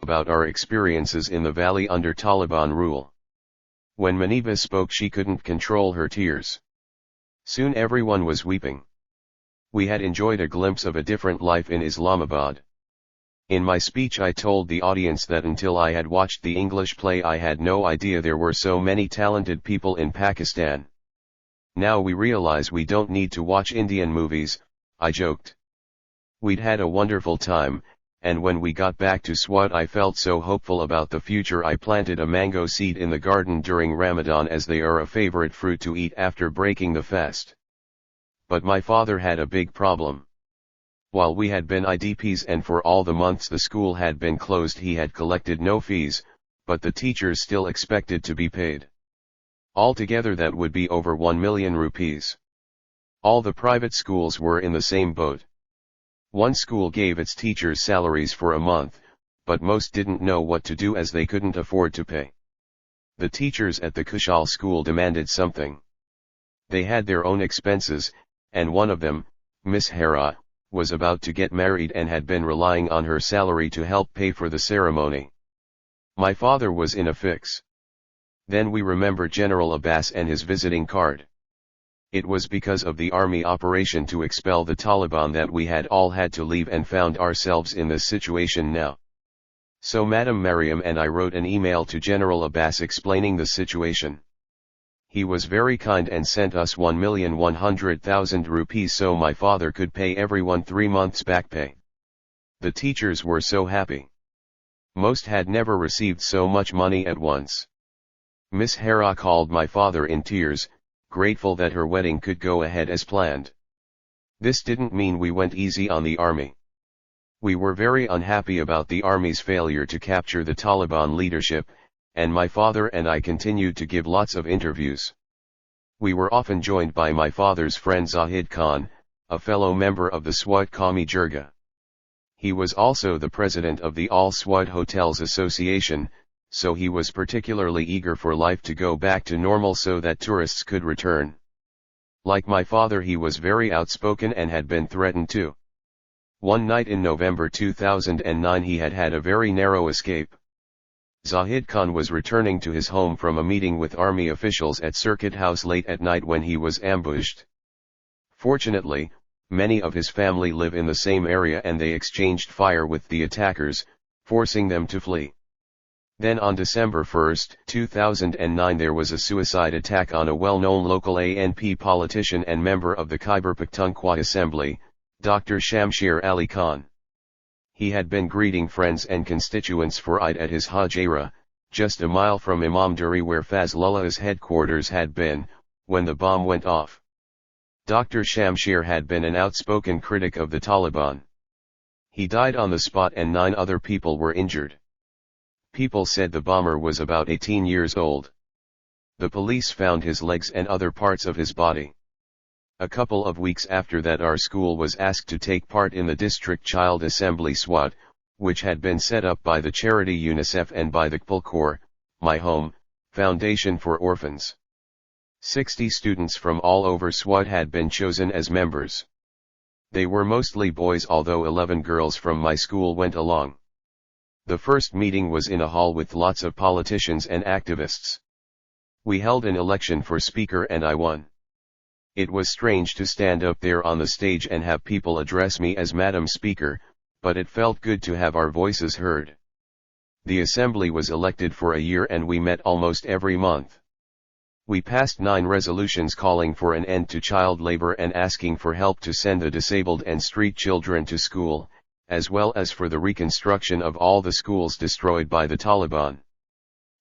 about our experiences in the valley under Taliban rule. When Maniba spoke, she couldn't control her tears. Soon everyone was weeping. We had enjoyed a glimpse of a different life in Islamabad. In my speech I told the audience that until I had watched the English play I had no idea there were so many talented people in Pakistan. Now we realize we don't need to watch Indian movies, I joked. We'd had a wonderful time, and when we got back to Swat I felt so hopeful about the future I planted a mango seed in the garden during Ramadan as they are a favorite fruit to eat after breaking the fast. But my father had a big problem. While we had been IDPs and for all the months the school had been closed he had collected no fees, but the teachers still expected to be paid. Altogether that would be over 1 million rupees. All the private schools were in the same boat. One school gave its teachers salaries for a month, but most didn't know what to do as they couldn't afford to pay. The teachers at the Kushal school demanded something. They had their own expenses, and one of them, Miss Hera, was about to get married and had been relying on her salary to help pay for the ceremony. My father was in a fix. Then we remembered General Abbas and his visiting card. It was because of the army operation to expel the Taliban that we had all had to leave and found ourselves in this situation now. So Madam Mariam and I wrote an email to General Abbas explaining the situation. He was very kind and sent us 1,100,000 rupees so my father could pay everyone 3 months back pay. The teachers were so happy. Most had never received so much money at once. Miss Hera called my father in tears, grateful that her wedding could go ahead as planned. This didn't mean we went easy on the army. We were very unhappy about the army's failure to capture the Taliban leadership, and my father and I continued to give lots of interviews. We were often joined by my father's friend Zahid Khan, a fellow member of the Swat Qawmi Jirga. He was also the president of the All Swat Hotels Association, so he was particularly eager for life to go back to normal so that tourists could return. Like my father, he was very outspoken and had been threatened too. One night in November 2009 he had had a very narrow escape. Zahid Khan was returning to his home from a meeting with army officials at Circuit House late at night when he was ambushed. Fortunately, many of his family live in the same area and they exchanged fire with the attackers, forcing them to flee. Then on December 1, 2009 there was a suicide attack on a well-known local ANP politician and member of the Khyber Pakhtunkhwa Assembly, Dr. Shamsher Ali Khan. He had been greeting friends and constituents for Eid at his Hajira, just a mile from Imamduri where Fazlullah's headquarters had been, when the bomb went off. Dr. Shamsher had been an outspoken critic of the Taliban. He died on the spot and 9 other people were injured. People said the bomber was about 18 years old. The police found his legs and other parts of his body. A couple of weeks after that our school was asked to take part in the District Child Assembly SWAT, which had been set up by the charity UNICEF and by the KPL, My Home, Foundation for Orphans. 60 students from all over SWAT had been chosen as members. They were mostly boys although 11 girls from my school went along. The first meeting was in a hall with lots of politicians and activists. We held an election for speaker and I won. It was strange to stand up there on the stage and have people address me as Madam Speaker, but it felt good to have our voices heard. The assembly was elected for a year and we met almost every month. We passed 9 resolutions calling for an end to child labor and asking for help to send the disabled and street children to school, as well as for the reconstruction of all the schools destroyed by the Taliban.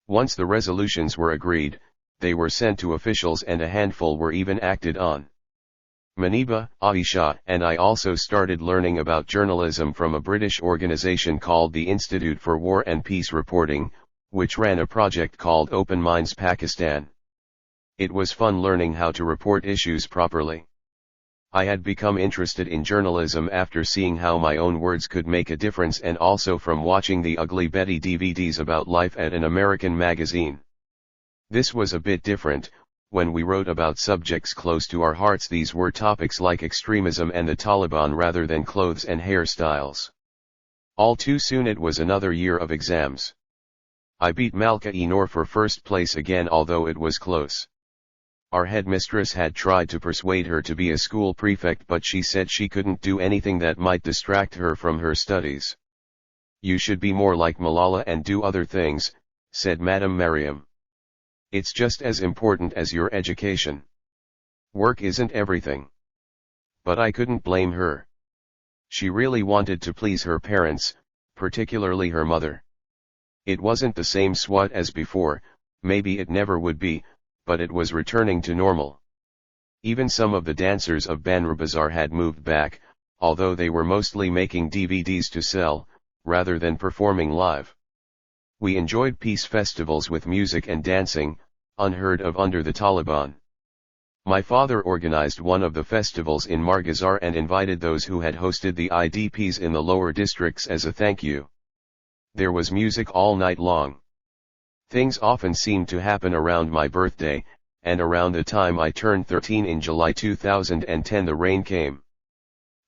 Once the resolutions were agreed, they were sent to officials and a handful were even acted on. Maniba, Aisha, and I also started learning about journalism from a British organization called the Institute for War and Peace Reporting, which ran a project called Open Minds Pakistan. It was fun learning how to report issues properly. I had become interested in journalism after seeing how my own words could make a difference and also from watching the Ugly Betty DVDs about life at an American magazine. This was a bit different. When we wrote about subjects close to our hearts, these were topics like extremism and the Taliban rather than clothes and hairstyles. All too soon it was another year of exams. I beat Malka Noor for first place again, although it was close. Our headmistress had tried to persuade her to be a school prefect, but she said she couldn't do anything that might distract her from her studies. "You should be more like Malala and do other things," said Madam Mariam. "It's just as important as your education. Work isn't everything." But I couldn't blame her. She really wanted to please her parents, particularly her mother. It wasn't the same Swat as before, maybe it never would be, but it was returning to normal. Even some of the dancers of Banra Bazaar had moved back, although they were mostly making DVDs to sell, rather than performing live. We enjoyed peace festivals with music and dancing, unheard of under the Taliban. My father organized one of the festivals in Margazar and invited those who had hosted the IDPs in the lower districts as a thank you. There was music all night long. Things often seemed to happen around my birthday, and around the time I turned 13 in July 2010 the rain came.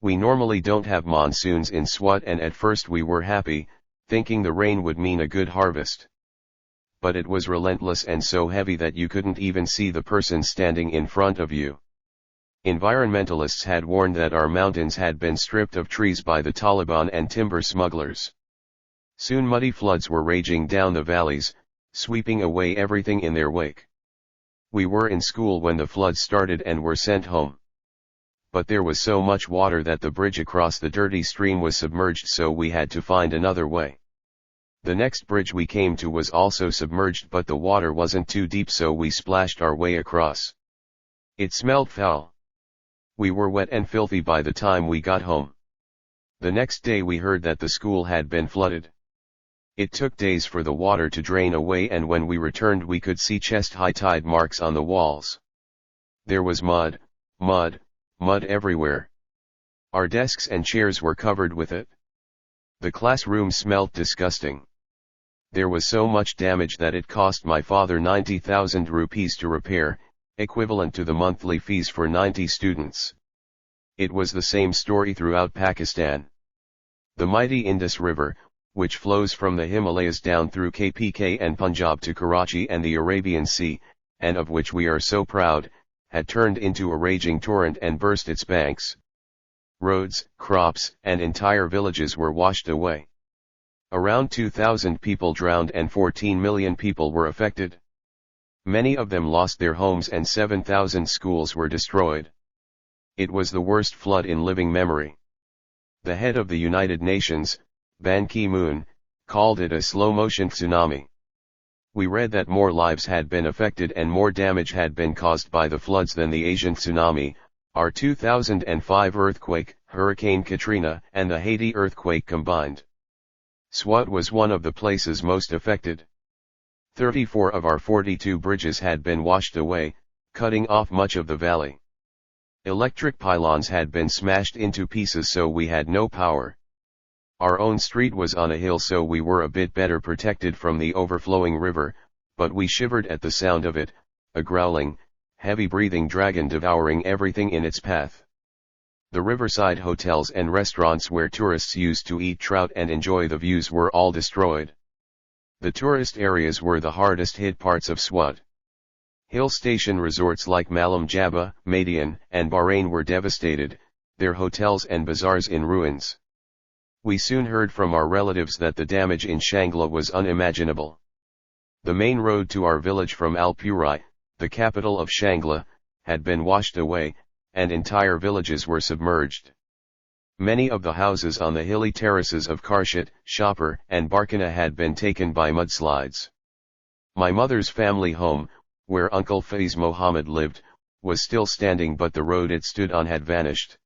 We normally don't have monsoons in Swat, and at first we were happy, thinking the rain would mean a good harvest. But it was relentless and so heavy that you couldn't even see the person standing in front of you. Environmentalists had warned that our mountains had been stripped of trees by the Taliban and timber smugglers. Soon muddy floods were raging down the valleys, sweeping away everything in their wake. We were in school when the flood started and were sent home. But there was so much water that the bridge across the dirty stream was submerged, so we had to find another way. The next bridge we came to was also submerged, but the water wasn't too deep, so we splashed our way across. It smelled foul. We were wet and filthy by the time we got home. The next day we heard that the school had been flooded. It took days for the water to drain away, and when we returned we could see chest-high tide marks on the walls. There was mud everywhere. Our desks and chairs were covered with it. The classroom smelt disgusting. There was so much damage that it cost my father 90,000 rupees to repair, equivalent to the monthly fees for 90 students. It was the same story throughout Pakistan. The mighty Indus River, which flows from the Himalayas down through KPK and Punjab to Karachi and the Arabian Sea, and of which we are so proud, had turned into a raging torrent and burst its banks. Roads, crops, and entire villages were washed away. Around 2,000 people drowned and 14 million people were affected. Many of them lost their homes and 7,000 schools were destroyed. It was the worst flood in living memory. The head of the United Nations, Ban Ki-moon, called it a slow-motion tsunami. We read that more lives had been affected and more damage had been caused by the floods than the Asian tsunami, our 2005 earthquake, Hurricane Katrina, and the Haiti earthquake combined. Swat was one of the places most affected. 34 of our 42 bridges had been washed away, cutting off much of the valley. Electric pylons had been smashed into pieces, so we had no power. Our own street was on a hill, so we were a bit better protected from the overflowing river, but we shivered at the sound of it, a growling, heavy-breathing dragon devouring everything in its path. The riverside hotels and restaurants where tourists used to eat trout and enjoy the views were all destroyed. The tourist areas were the hardest hit parts of Swat. Hill station resorts like Malam Jaba, Madian, and Bahrain were devastated, their hotels and bazaars in ruins. We soon heard from our relatives that the damage in Shangla was unimaginable. The main road to our village from Alpurai, the capital of Shangla, had been washed away, and entire villages were submerged. Many of the houses on the hilly terraces of Karshat, Shopper, and Barkana had been taken by mudslides. My mother's family home, where Uncle Faiz Mohammed lived, was still standing, but the road it stood on had vanished.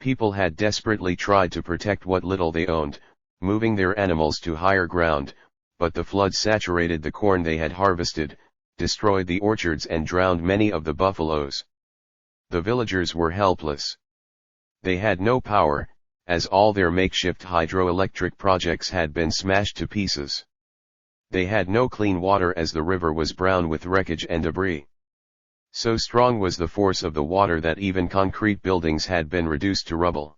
People had desperately tried to protect what little they owned, moving their animals to higher ground, but the flood saturated the corn they had harvested, destroyed the orchards and drowned many of the buffaloes. The villagers were helpless. They had no power, as all their makeshift hydroelectric projects had been smashed to pieces. They had no clean water as the river was brown with wreckage and debris. So strong was the force of the water that even concrete buildings had been reduced to rubble.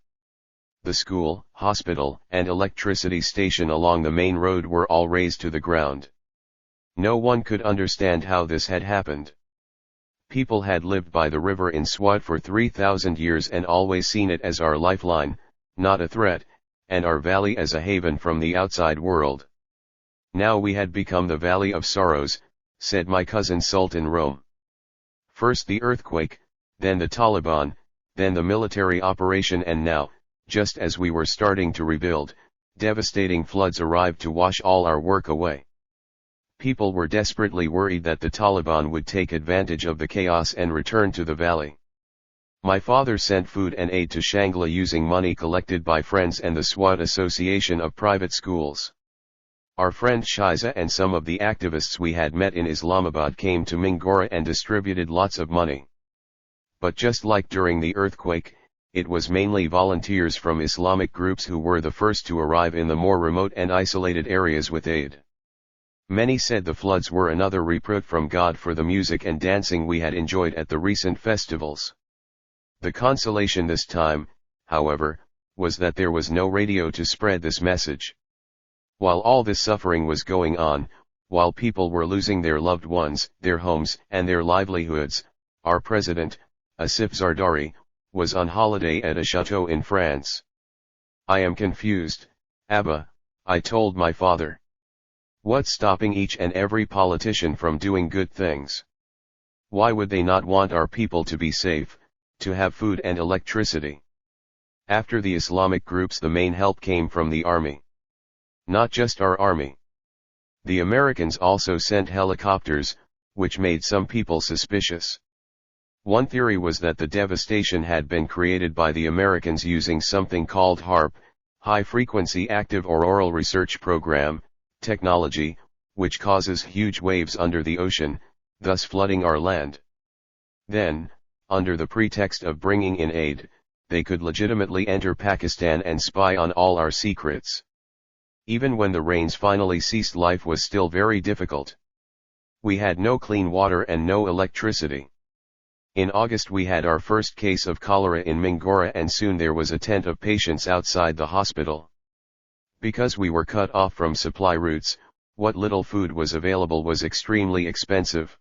the school, hospital, and electricity station along the main road were all razed to the ground. No one could understand how this had happened. People had lived by the river in Swat for 3,000 years and always seen it as our lifeline, not a threat, and our valley as a haven from the outside world. Now we had become the Valley of Sorrows, said my cousin Sultan Rome. First the earthquake, then the Taliban, then the military operation, and now, just as we were starting to rebuild, devastating floods arrived to wash all our work away. People were desperately worried that the Taliban would take advantage of the chaos and return to the valley. My father sent food and aid to Shangla using money collected by friends and the Swat Association of Private Schools. Our friend Shiza and some of the activists we had met in Islamabad came to Mingora and distributed lots of money. But just like during the earthquake, it was mainly volunteers from Islamic groups who were the first to arrive in the more remote and isolated areas with aid. Many said the floods were another reproach from God for the music and dancing we had enjoyed at the recent festivals. The consolation this time, however, was that there was no radio to spread this message. While all this suffering was going on, while people were losing their loved ones, their homes, and their livelihoods, our president, Asif Zardari, was on holiday at a chateau in France. I am confused, Abba, I told my father. What's stopping each and every politician from doing good things? Why would they not want our people to be safe, to have food and electricity? After the Islamic groups, the main help came from the army. Not just our army. The Americans also sent helicopters, which made some people suspicious. One theory was that the devastation had been created by the Americans using something called HAARP, High Frequency Active Auroral Research Program, technology, which causes huge waves under the ocean, thus flooding our land. Then, under the pretext of bringing in aid, they could legitimately enter Pakistan and spy on all our secrets. Even when the rains finally ceased, life was still very difficult. We had no clean water and no electricity. In August we had our first case of cholera in Mingora, and soon there was a tent of patients outside the hospital. Because we were cut off from supply routes, what little food was available was extremely expensive.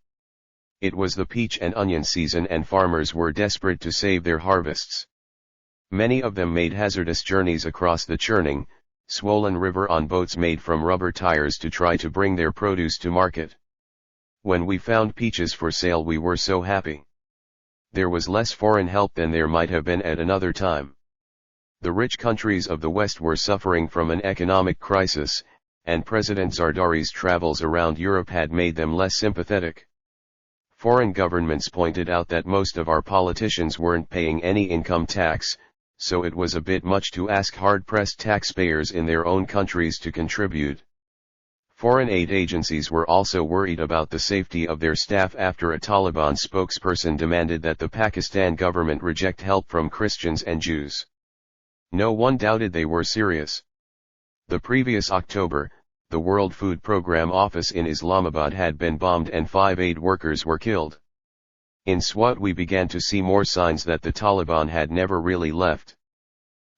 It was the peach and onion season and farmers were desperate to save their harvests. Many of them made hazardous journeys across the churning, swollen river on boats made from rubber tires to try to bring their produce to market. When we found peaches for sale, we were so happy. There was less foreign help than there might have been at another time. The rich countries of the West were suffering from an economic crisis, and President Zardari's travels around Europe had made them less sympathetic. Foreign governments pointed out that most of our politicians weren't paying any income tax, so it was a bit much to ask hard-pressed taxpayers in their own countries to contribute. Foreign aid agencies were also worried about the safety of their staff after a Taliban spokesperson demanded that the Pakistan government reject help from Christians and Jews. No one doubted they were serious. The previous October, the World Food Programme office in Islamabad had been bombed and 5 aid workers were killed. In Swat we began to see more signs that the Taliban had never really left.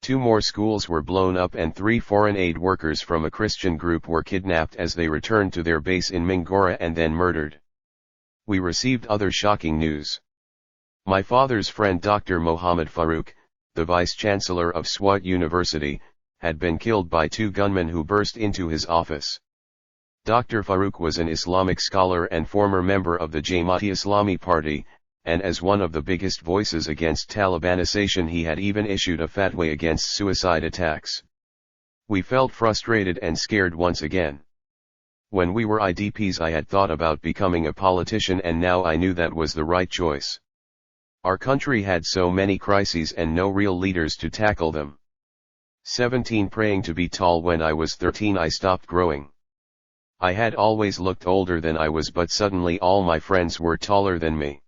2 more schools were blown up and 3 foreign aid workers from a Christian group were kidnapped as they returned to their base in Mingora and then murdered. We received other shocking news. My father's friend Dr. Mohammed Farouk, the vice-chancellor of Swat University, had been killed by 2 gunmen who burst into his office. Dr. Farouk was an Islamic scholar and former member of the Jamaat-e-Islami party, and as one of the biggest voices against Talibanization he had even issued a fatwa against suicide attacks. We felt frustrated and scared once again. When we were IDPs I had thought about becoming a politician, and now I knew that was the right choice. Our country had so many crises and no real leaders to tackle them. 17 praying to be tall. When I was 13 I stopped growing. I had always looked older than I was, but suddenly all my friends were taller than me.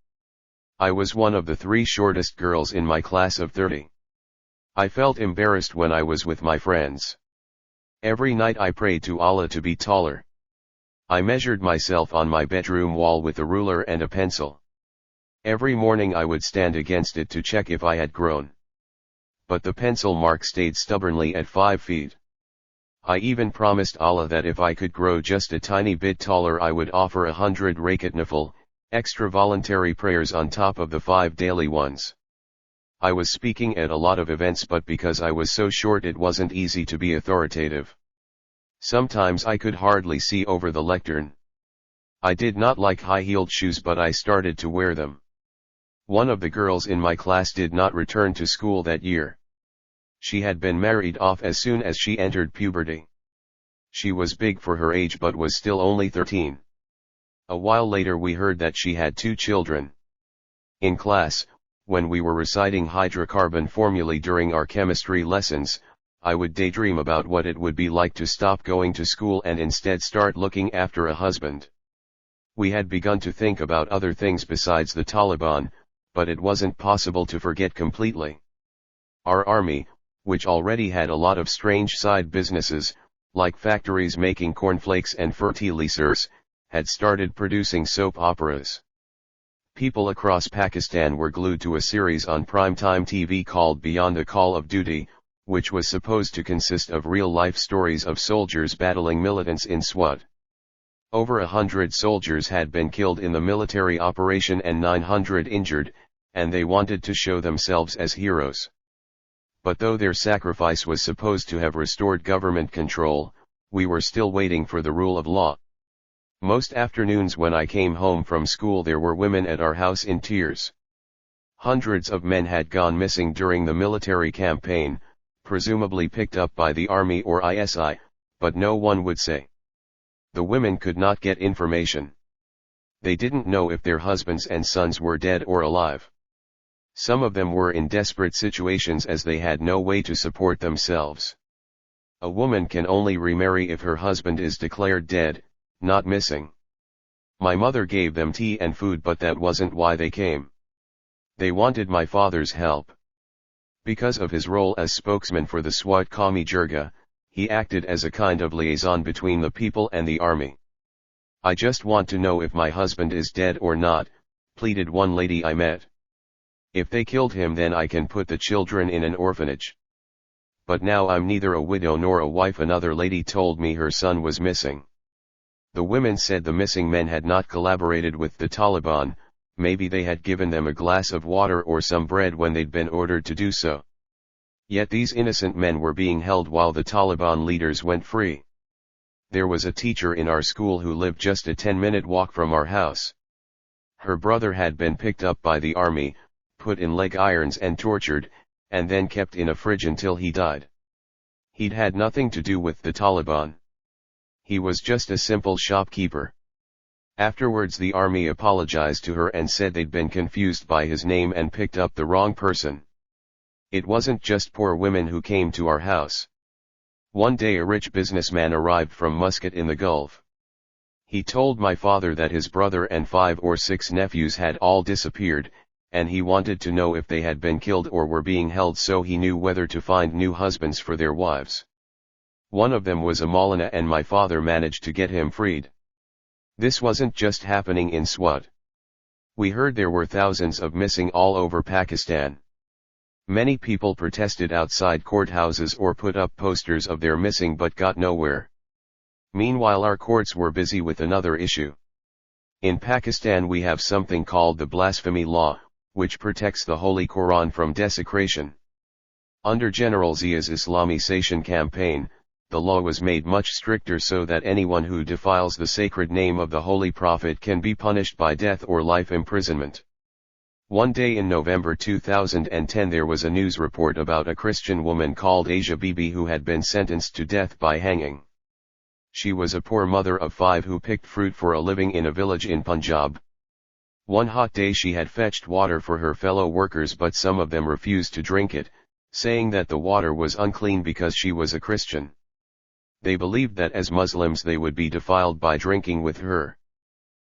I was one of the 3 shortest girls in my class of 30. I felt embarrassed when I was with my friends. Every night I prayed to Allah to be taller. I measured myself on my bedroom wall with a ruler and a pencil. Every morning I would stand against it to check if I had grown. but the pencil mark stayed stubbornly at 5 feet. I even promised Allah that if I could grow just a tiny bit taller I would offer 100 rakat nafil, extra voluntary prayers on top of the 5 daily ones. I was speaking at a lot of events, but because I was so short it wasn't easy to be authoritative. Sometimes I could hardly see over the lectern. I did not like high-heeled shoes, but I started to wear them. One of the girls in my class did not return to school that year. She had been married off as soon as she entered puberty. She was big for her age but was still only 13. A while later we heard that she had 2 children. In class, when we were reciting hydrocarbon formulae during our chemistry lessons, I would daydream about what it would be like to stop going to school and instead start looking after a husband. We had begun to think about other things besides the Taliban, but it wasn't possible to forget completely. Our army, which already had a lot of strange side businesses, like factories making cornflakes and fertilizers, had started producing soap operas. People across Pakistan were glued to a series on primetime TV called Beyond the Call of Duty, which was supposed to consist of real-life stories of soldiers battling militants in Swat. Over 100 soldiers had been killed in the military operation and 900 injured, and they wanted to show themselves as heroes. But though their sacrifice was supposed to have restored government control, we were still waiting for the rule of law. Most afternoons when I came home from school there were women at our house in tears. Hundreds of men had gone missing during the military campaign, presumably picked up by the army or ISI, but no one would say. The women could not get information. They didn't know if their husbands and sons were dead or alive. Some of them were in desperate situations as they had no way to support themselves. A woman can only remarry if her husband is declared dead, not missing. My mother gave them tea and food, but that wasn't why they came. They wanted my father's help. Because of his role as spokesman for the Swat Qawmi Jirga, he acted as a kind of liaison between the people and the army. "I just want to know if my husband is dead or not," pleaded one lady I met. "If they killed him then I can put the children in an orphanage. But now I'm neither a widow nor a wife." Another lady told me her son was missing. The women said the missing men had not collaborated with the Taliban, maybe they had given them a glass of water or some bread when they'd been ordered to do so. Yet these innocent men were being held while the Taliban leaders went free. There was a teacher in our school who lived just a 10-minute walk from our house. Her brother had been picked up by the army, put in leg irons and tortured, and then kept in a fridge until he died. He'd had nothing to do with the Taliban. He was just a simple shopkeeper. Afterwards the army apologized to her and said they'd been confused by his name and picked up the wrong person. It wasn't just poor women who came to our house. One day a rich businessman arrived from Muscat in the Gulf. He told my father that his brother and 5 or 6 nephews had all disappeared, and he wanted to know if they had been killed or were being held so he knew whether to find new husbands for their wives. One of them was a Maulana and my father managed to get him freed. This wasn't just happening in Swat. We heard there were thousands of missing all over Pakistan. Many people protested outside courthouses or put up posters of their missing but got nowhere. Meanwhile our courts were busy with another issue. In Pakistan we have something called the blasphemy law, which protects the Holy Quran from desecration. Under General Zia's Islamization campaign, the law was made much stricter so that anyone who defiles the sacred name of the Holy Prophet can be punished by death or life imprisonment. One day in November 2010 there was a news report about a Christian woman called Asia Bibi who had been sentenced to death by hanging. She was a poor mother of 5 who picked fruit for a living in a village in Punjab. One hot day she had fetched water for her fellow workers but some of them refused to drink it, saying that the water was unclean because she was a Christian. They believed that as Muslims they would be defiled by drinking with her.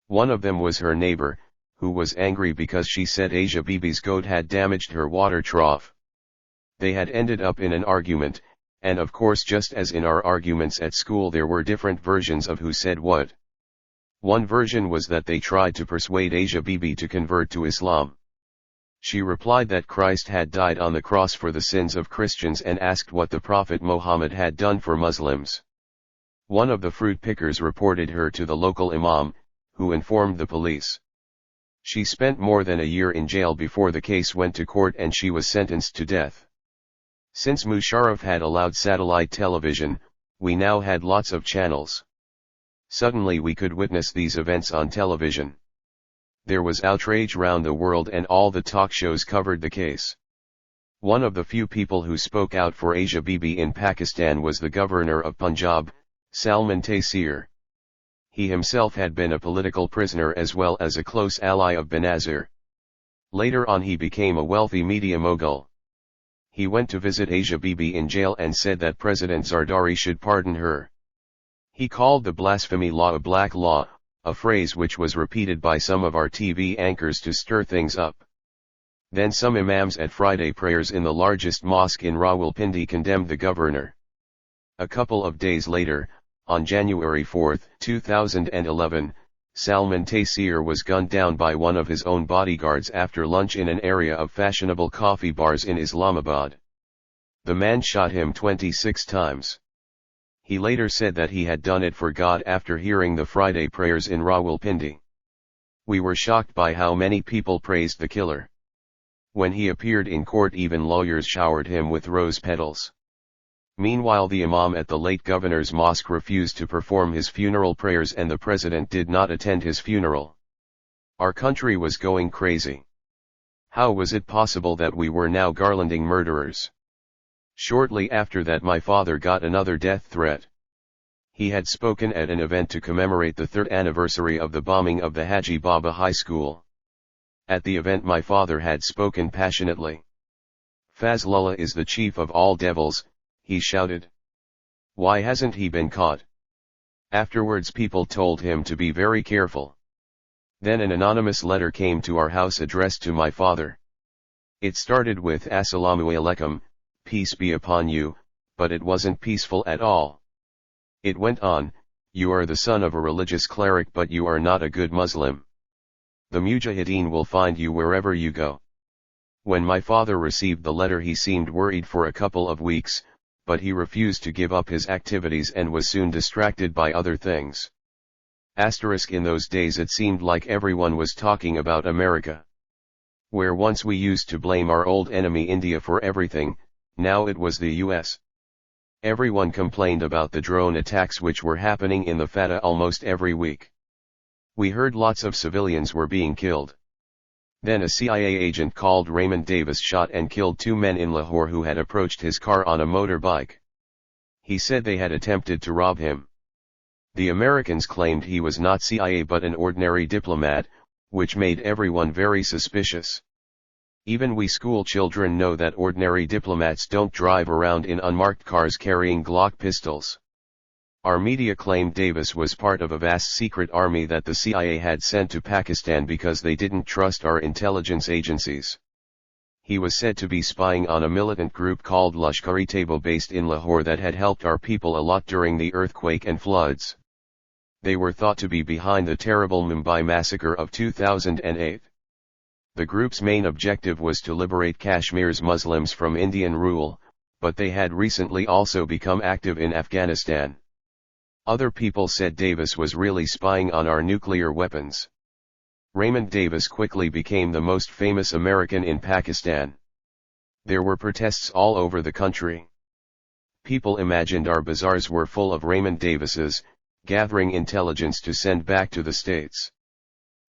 One of them was her neighbor, who was angry because she said Asia Bibi's goat had damaged her water trough. They had ended up in an argument, and of course just as in our arguments at school there were different versions of who said what. One version was that they tried to persuade Asia Bibi to convert to Islam. She replied that Christ had died on the cross for the sins of Christians and asked what the Prophet Muhammad had done for Muslims. One of the fruit pickers reported her to the local imam, who informed the police. She spent more than a year in jail before the case went to court and she was sentenced to death. Since Musharraf had allowed satellite television, we now had lots of channels. Suddenly we could witness these events on television. There was outrage round the world and all the talk shows covered the case. One of the few people who spoke out for Asia Bibi in Pakistan was the governor of Punjab, Salman Taseer. He himself had been a political prisoner as well as a close ally of Benazir. Later on he became a wealthy media mogul. He went to visit Asia Bibi in jail and said that President Zardari should pardon her. He called the blasphemy law a black law, a phrase which was repeated by some of our TV anchors to stir things up. Then some imams at Friday prayers in the largest mosque in Rawalpindi condemned the governor. A couple of days later, on January 4, 2011, Salman Taseer was gunned down by one of his own bodyguards after lunch in an area of fashionable coffee bars in Islamabad. The man shot him 26 times. He later said that he had done it for God after hearing the Friday prayers in Rawalpindi. We were shocked by how many people praised the killer. When he appeared in court, even lawyers showered him with rose petals. Meanwhile, the imam at the late governor's mosque refused to perform his funeral prayers and the president did not attend his funeral. Our country was going crazy. How was it possible that we were now garlanding murderers? Shortly after that, my father got another death threat. He had spoken at an event to commemorate the 3rd anniversary of the bombing of the Haji Baba High School. At the event my father had spoken passionately. Fazlullah is the chief of all devils, he shouted. Why hasn't he been caught? Afterwards people told him to be very careful. Then an anonymous letter came to our house addressed to my father. It started with Assalamu alaikum, peace be upon you, but it wasn't peaceful at all. It went on, you are the son of a religious cleric but you are not a good Muslim. The Mujahideen will find you wherever you go. When my father received the letter he seemed worried for a couple of weeks, but he refused to give up his activities and was soon distracted by other things. In those days it seemed like everyone was talking about America. Where once we used to blame our old enemy India for everything, now it was the US. Everyone complained about the drone attacks which were happening in the FATA almost every week. We heard lots of civilians were being killed. Then a CIA agent called Raymond Davis shot and killed 2 men in Lahore who had approached his car on a motorbike. He said they had attempted to rob him. The Americans claimed he was not CIA but an ordinary diplomat, which made everyone very suspicious. Even we school children know that ordinary diplomats don't drive around in unmarked cars carrying Glock pistols. Our media claimed Davis was part of a vast secret army that the CIA had sent to Pakistan because they didn't trust our intelligence agencies. He was said to be spying on a militant group called Lashkar-e-Taiba based in Lahore that had helped our people a lot during the earthquake and floods. They were thought to be behind the terrible Mumbai massacre of 2008. The group's main objective was to liberate Kashmir's Muslims from Indian rule, but they had recently also become active in Afghanistan. Other people said Davis was really spying on our nuclear weapons. Raymond Davis quickly became the most famous American in Pakistan. There were protests all over the country. People imagined our bazaars were full of Raymond Davises, gathering intelligence to send back to the States.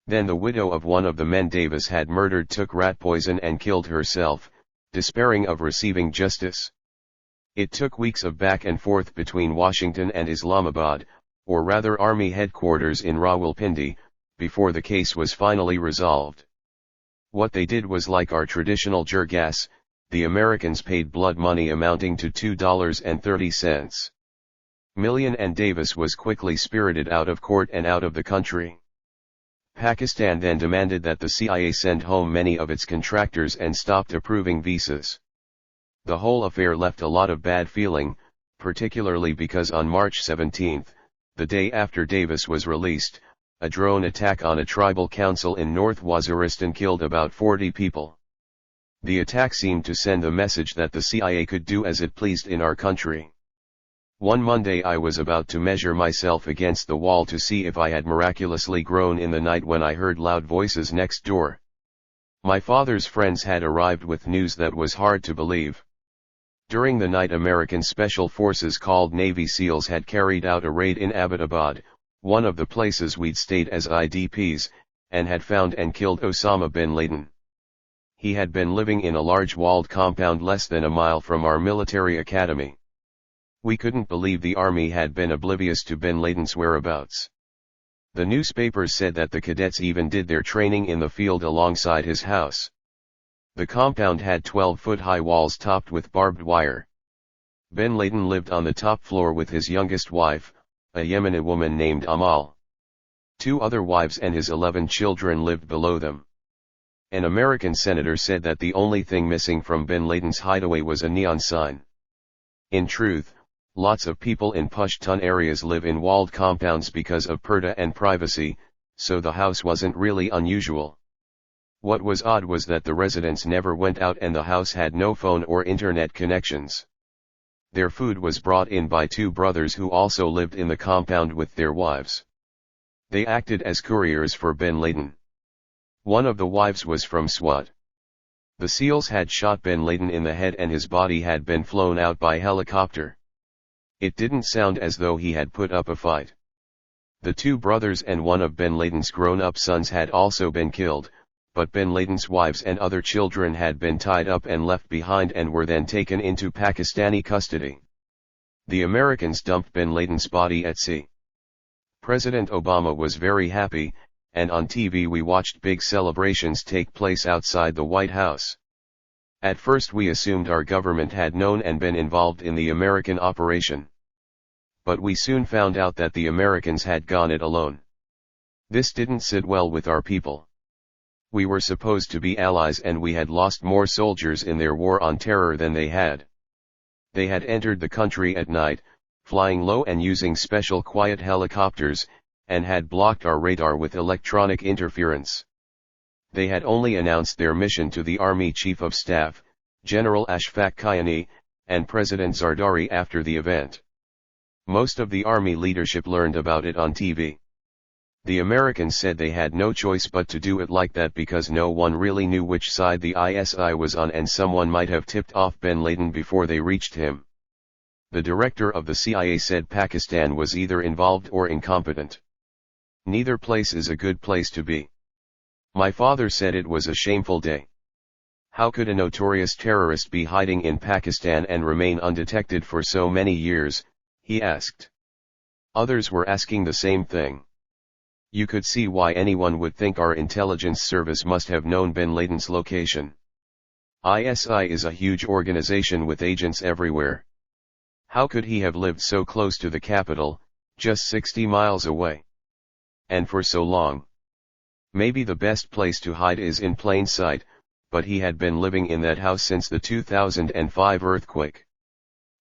Then the widow of one of the men Davis had murdered took rat poison and killed herself, despairing of receiving justice. It took weeks of back and forth between Washington and Islamabad, or rather Army headquarters in Rawalpindi, before the case was finally resolved. What they did was like our traditional jirgas, the Americans paid blood money amounting to $2.30 million and Davis was quickly spirited out of court and out of the country. Pakistan then demanded that the CIA send home many of its contractors and stopped approving visas. The whole affair left a lot of bad feeling, particularly because on March 17, the day after Davis was released, a drone attack on a tribal council in North Waziristan killed about 40 people. The attack seemed to send the message that the CIA could do as it pleased in our country. One Monday I was about to measure myself against the wall to see if I had miraculously grown in the night when I heard loud voices next door. My father's friends had arrived with news that was hard to believe. During the night, American Special Forces called Navy SEALs had carried out a raid in Abbottabad, one of the places we'd stayed as IDPs, and had found and killed Osama bin Laden. He had been living in a large walled compound less than a mile from our military academy. We couldn't believe the army had been oblivious to bin Laden's whereabouts. The newspapers said that the cadets even did their training in the field alongside his house. The compound had 12-foot-high walls topped with barbed wire. Bin Laden lived on the top floor with his youngest wife, a Yemeni woman named Amal. 2 other wives and his 11 children lived below them. An American senator said that the only thing missing from bin Laden's hideaway was a neon sign. In truth, lots of people in Pashtun areas live in walled compounds because of purdah and privacy, so the house wasn't really unusual. What was odd was that the residents never went out and the house had no phone or internet connections. Their food was brought in by 2 brothers who also lived in the compound with their wives. They acted as couriers for bin Laden. One of the wives was from SWAT. The SEALs had shot bin Laden in the head and his body had been flown out by helicopter. It didn't sound as though he had put up a fight. The 2 brothers and one of bin Laden's grown-up sons had also been killed, but bin Laden's wives and other children had been tied up and left behind and were then taken into Pakistani custody. The Americans dumped bin Laden's body at sea. President Obama was very happy, and on TV we watched big celebrations take place outside the White House. At first we assumed our government had known and been involved in the American operation. But we soon found out that the Americans had gone it alone. This didn't sit well with our people. We were supposed to be allies and we had lost more soldiers in their war on terror than they had. They had entered the country at night, flying low and using special quiet helicopters, and had blocked our radar with electronic interference. They had only announced their mission to the Army Chief of Staff, General Ashfaq Kayani, and President Zardari after the event. Most of the Army leadership learned about it on TV. The Americans said they had no choice but to do it like that because no one really knew which side the ISI was on and someone might have tipped off bin Laden before they reached him. The director of the CIA said Pakistan was either involved or incompetent. Neither place is a good place to be. My father said it was a shameful day. How could a notorious terrorist be hiding in Pakistan and remain undetected for so many years, he asked. Others were asking the same thing. You could see why anyone would think our intelligence service must have known bin Laden's location. ISI is a huge organization with agents everywhere. How could he have lived so close to the capital, just 60 miles away? And for so long? Maybe the best place to hide is in plain sight, but he had been living in that house since the 2005 earthquake.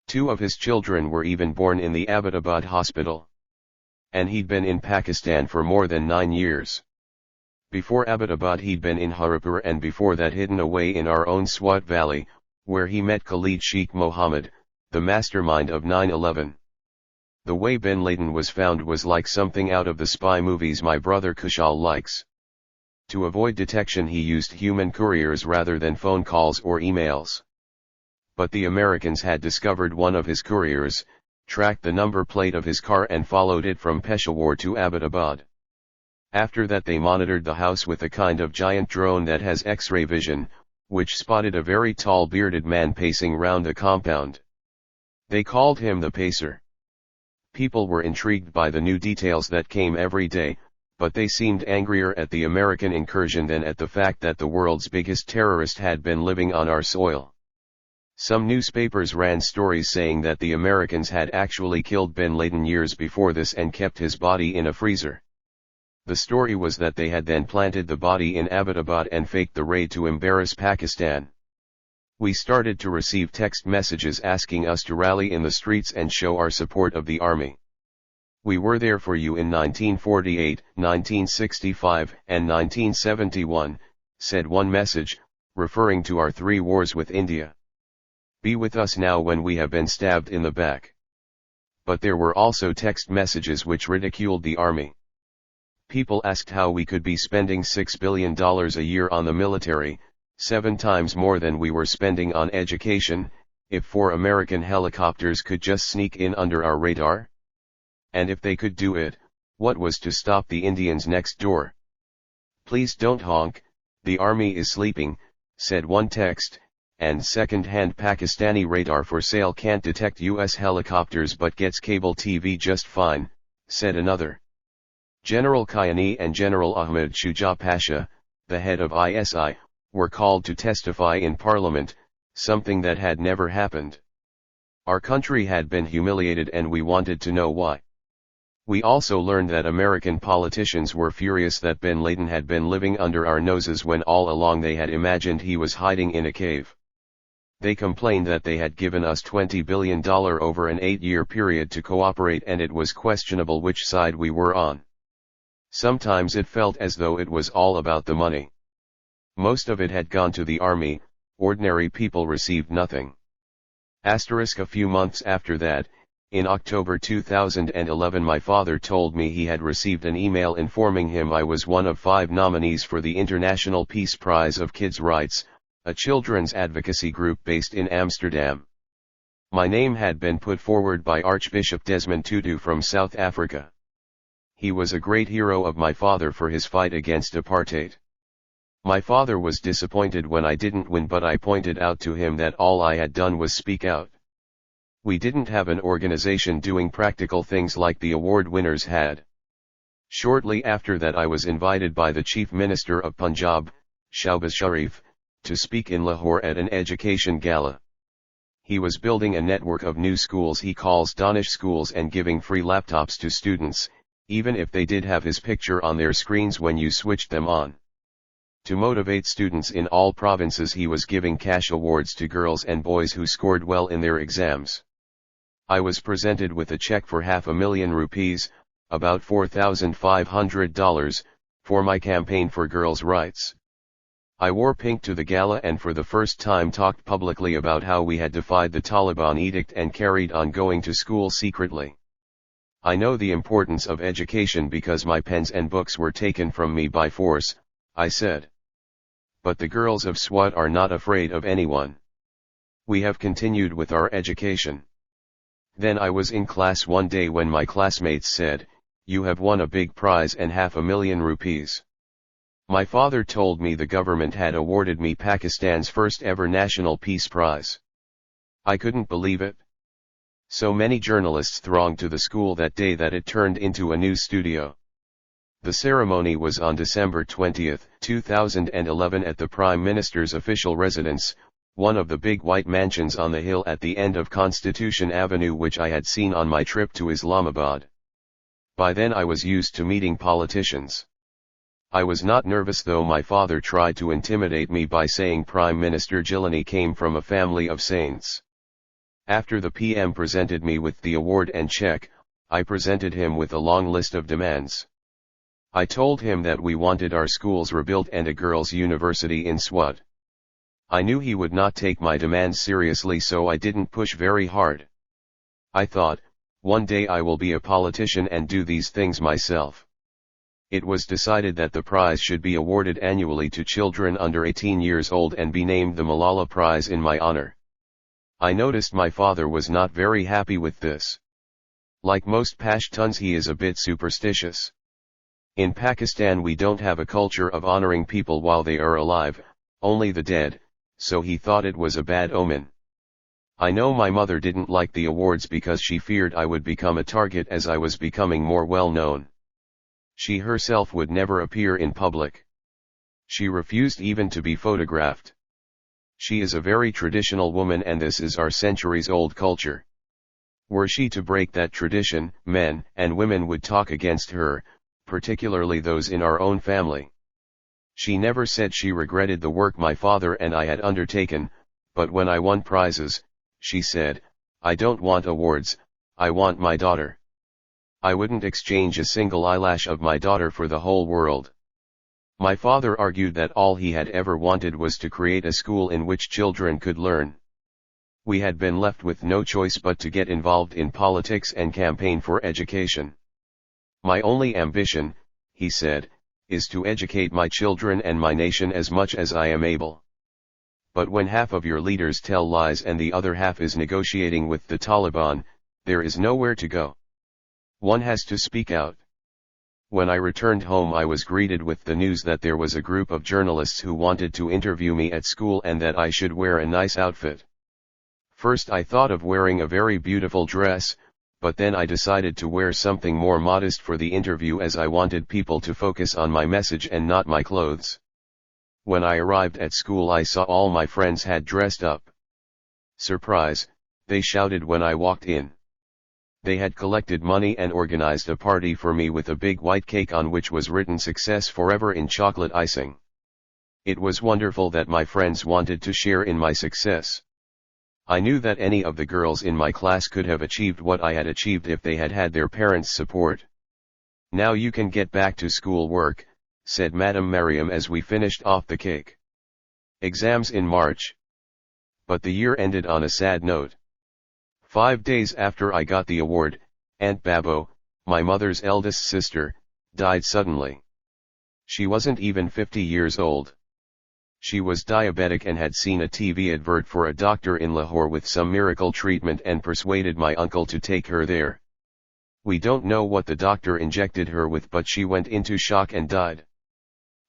2 of his children were even born in the Abbottabad hospital. And he'd been in Pakistan for more than 9 years. Before Abbottabad he'd been in Haripur and before that hidden away in our own Swat Valley, where he met Khalid Sheikh Mohammed, the mastermind of 9/11. The way bin Laden was found was like something out of the spy movies my brother Kushal likes. To avoid detection he used human couriers rather than phone calls or emails. But the Americans had discovered one of his couriers, tracked the number plate of his car and followed it from Peshawar to Abbottabad. After that they monitored the house with a kind of giant drone that has X-ray vision, which spotted a very tall bearded man pacing round the compound. They called him the Pacer. People were intrigued by the new details that came every day, but they seemed angrier at the American incursion than at the fact that the world's biggest terrorist had been living on our soil. Some newspapers ran stories saying that the Americans had actually killed bin Laden years before this and kept his body in a freezer. The story was that they had then planted the body in Abbottabad and faked the raid to embarrass Pakistan. We started to receive text messages asking us to rally in the streets and show our support of the army. We were there for you in 1948, 1965, and 1971, said one message, referring to our 3 wars with India. Be with us now when we have been stabbed in the back. But there were also text messages which ridiculed the army. People asked how we could be spending $6 billion a year on the military, 7 times more than we were spending on education, if 4 American helicopters could just sneak in under our radar. And if they could do it, what was to stop the Indians next door? Please don't honk, the army is sleeping, said one text, and second-hand Pakistani radar for sale can't detect US helicopters but gets cable TV just fine, said another. General Kayani and General Ahmad Shuja Pasha, the head of ISI, were called to testify in Parliament, something that had never happened. Our country had been humiliated and we wanted to know why. We also learned that American politicians were furious that bin Laden had been living under our noses when all along they had imagined he was hiding in a cave. They complained that they had given us $20 billion over an 8-year period to cooperate and it was questionable which side we were on. Sometimes it felt as though it was all about the money. Most of it had gone to the army, ordinary people received nothing. A few months after that, in October 2011 my father told me he had received an email informing him I was one of 5 nominees for the International Peace Prize of Kids' Rights, a children's advocacy group based in Amsterdam. My name had been put forward by Archbishop Desmond Tutu from South Africa. He was a great hero of my father for his fight against apartheid. My father was disappointed when I didn't win, but I pointed out to him that all I had done was speak out. We didn't have an organization doing practical things like the award winners had. Shortly after that I was invited by the Chief Minister of Punjab, Shahbaz Sharif, to speak in Lahore at an education gala. He was building a network of new schools he calls Danish schools and giving free laptops to students, even if they did have his picture on their screens when you switched them on. To motivate students in all provinces he was giving cash awards to girls and boys who scored well in their exams. I was presented with a check for ₹500,000, about $4,500, for my campaign for girls' rights. I wore pink to the gala and for the first time talked publicly about how we had defied the Taliban edict and carried on going to school secretly. I know the importance of education because my pens and books were taken from me by force, I said. But the girls of Swat are not afraid of anyone. We have continued with our education. Then I was in class one day when my classmates said, "You have won a big prize and ₹500,000. My father told me the government had awarded me Pakistan's first ever National Peace Prize. I couldn't believe it. So many journalists thronged to the school that day that it turned into a news studio. The ceremony was on December 20, 2011 at the Prime Minister's official residence, one of the big white mansions on the hill at the end of Constitution Avenue which I had seen on my trip to Islamabad. By then I was used to meeting politicians. I was not nervous though my father tried to intimidate me by saying Prime Minister Jilani came from a family of saints. After the PM presented me with the award and check, I presented him with a long list of demands. I told him that we wanted our schools rebuilt and a girls' university in Swat. I knew he would not take my demands seriously so I didn't push very hard. I thought, one day I will be a politician and do these things myself. It was decided that the prize should be awarded annually to children under 18 years old and be named the Malala Prize in my honor. I noticed my father was not very happy with this. Like most Pashtuns he is a bit superstitious. In Pakistan we don't have a culture of honoring people while they are alive, only the dead, so he thought it was a bad omen. I know my mother didn't like the awards because she feared I would become a target as I was becoming more well known. She herself would never appear in public. She refused even to be photographed. She is a very traditional woman and this is our centuries-old culture. Were she to break that tradition, men and women would talk against her, particularly those in our own family. She never said she regretted the work my father and I had undertaken, but when I won prizes, she said, "I don't want awards, I want my daughter. I wouldn't exchange a single eyelash of my daughter for the whole world." My father argued that all he had ever wanted was to create a school in which children could learn. We had been left with no choice but to get involved in politics and campaign for education. My only ambition, he said, is to educate my children and my nation as much as I am able. But when half of your leaders tell lies and the other half is negotiating with the Taliban, there is nowhere to go. One has to speak out. When I returned home, I was greeted with the news that there was a group of journalists who wanted to interview me at school and that I should wear a nice outfit. First I thought of wearing a very beautiful dress, but then I decided to wear something more modest for the interview as I wanted people to focus on my message and not my clothes. When I arrived at school, I saw all my friends had dressed up. Surprise, they shouted when I walked in. They had collected money and organized a party for me with a big white cake on which was written "Success Forever" in chocolate icing. It was wonderful that my friends wanted to share in my success. I knew that any of the girls in my class could have achieved what I had achieved if they had had their parents' support. "Now you can get back to school work," said Madame Mariam as we finished off the cake. Exams in March. But the year ended on a sad note. 5 days after I got the award, Aunt Babo, my mother's eldest sister, died suddenly. She wasn't even 50 years old. She was diabetic and had seen a TV advert for a doctor in Lahore with some miracle treatment and persuaded my uncle to take her there. We don't know what the doctor injected her with, but she went into shock and died.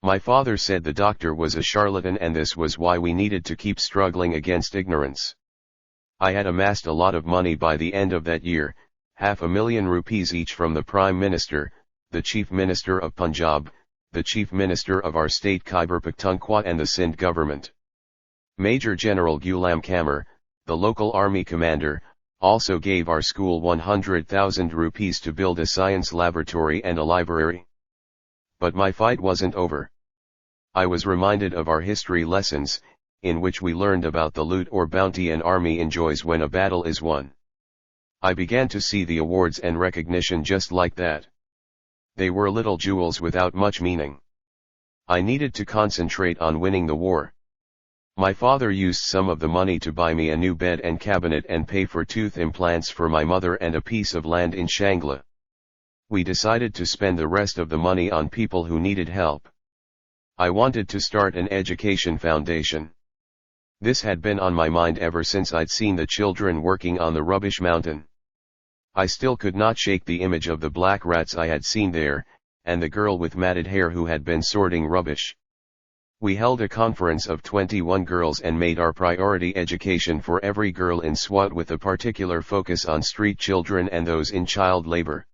My father said the doctor was a charlatan and this was why we needed to keep struggling against ignorance. I had amassed a lot of money by the end of that year, 500,000 rupees each from the Prime Minister, the Chief Minister of Punjab, the Chief Minister of our state Khyber Pakhtunkhwa and the Sindh government. Major General Ghulam Qamar, the local army commander, also gave our school 100,000 rupees to build a science laboratory and a library. But my fight wasn't over. I was reminded of our history lessons, in which we learned about the loot or bounty an army enjoys when a battle is won. I began to see the awards and recognition just like that. They were little jewels without much meaning. I needed to concentrate on winning the war. My father used some of the money to buy me a new bed and cabinet and pay for tooth implants for my mother and a piece of land in Shangla. We decided to spend the rest of the money on people who needed help. I wanted to start an education foundation. This had been on my mind ever since I'd seen the children working on the rubbish mountain. I still could not shake the image of the black rats I had seen there, and the girl with matted hair who had been sorting rubbish. We held a conference of 21 girls and made our priority education for every girl in Swat with a particular focus on street children and those in child labor.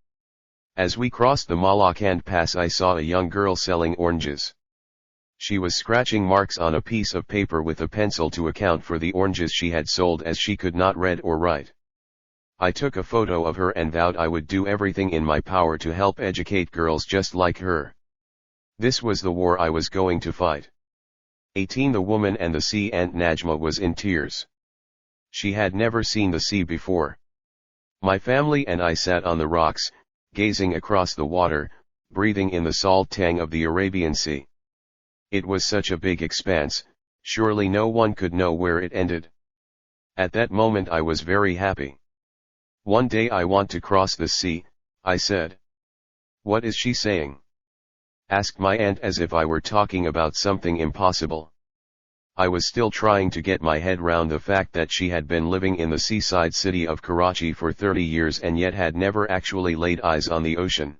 As we crossed the Malakand Pass, I saw a young girl selling oranges. She was scratching marks on a piece of paper with a pencil to account for the oranges she had sold, as she could not read or write. I took a photo of her and vowed I would do everything in my power to help educate girls just like her. This was the war I was going to fight. 18 The woman and the sea. Aunt Najma was in tears. She had never seen the sea before. My family and I sat on the rocks, gazing across the water, breathing in the salt tang of the Arabian Sea. It was such a big expanse, surely no one could know where it ended. At that moment I was very happy. "One day I want to cross the sea," I said. "What is she saying?" asked my aunt as if I were talking about something impossible. I was still trying to get my head round the fact that she had been living in the seaside city of Karachi for 30 years and yet had never actually laid eyes on the ocean.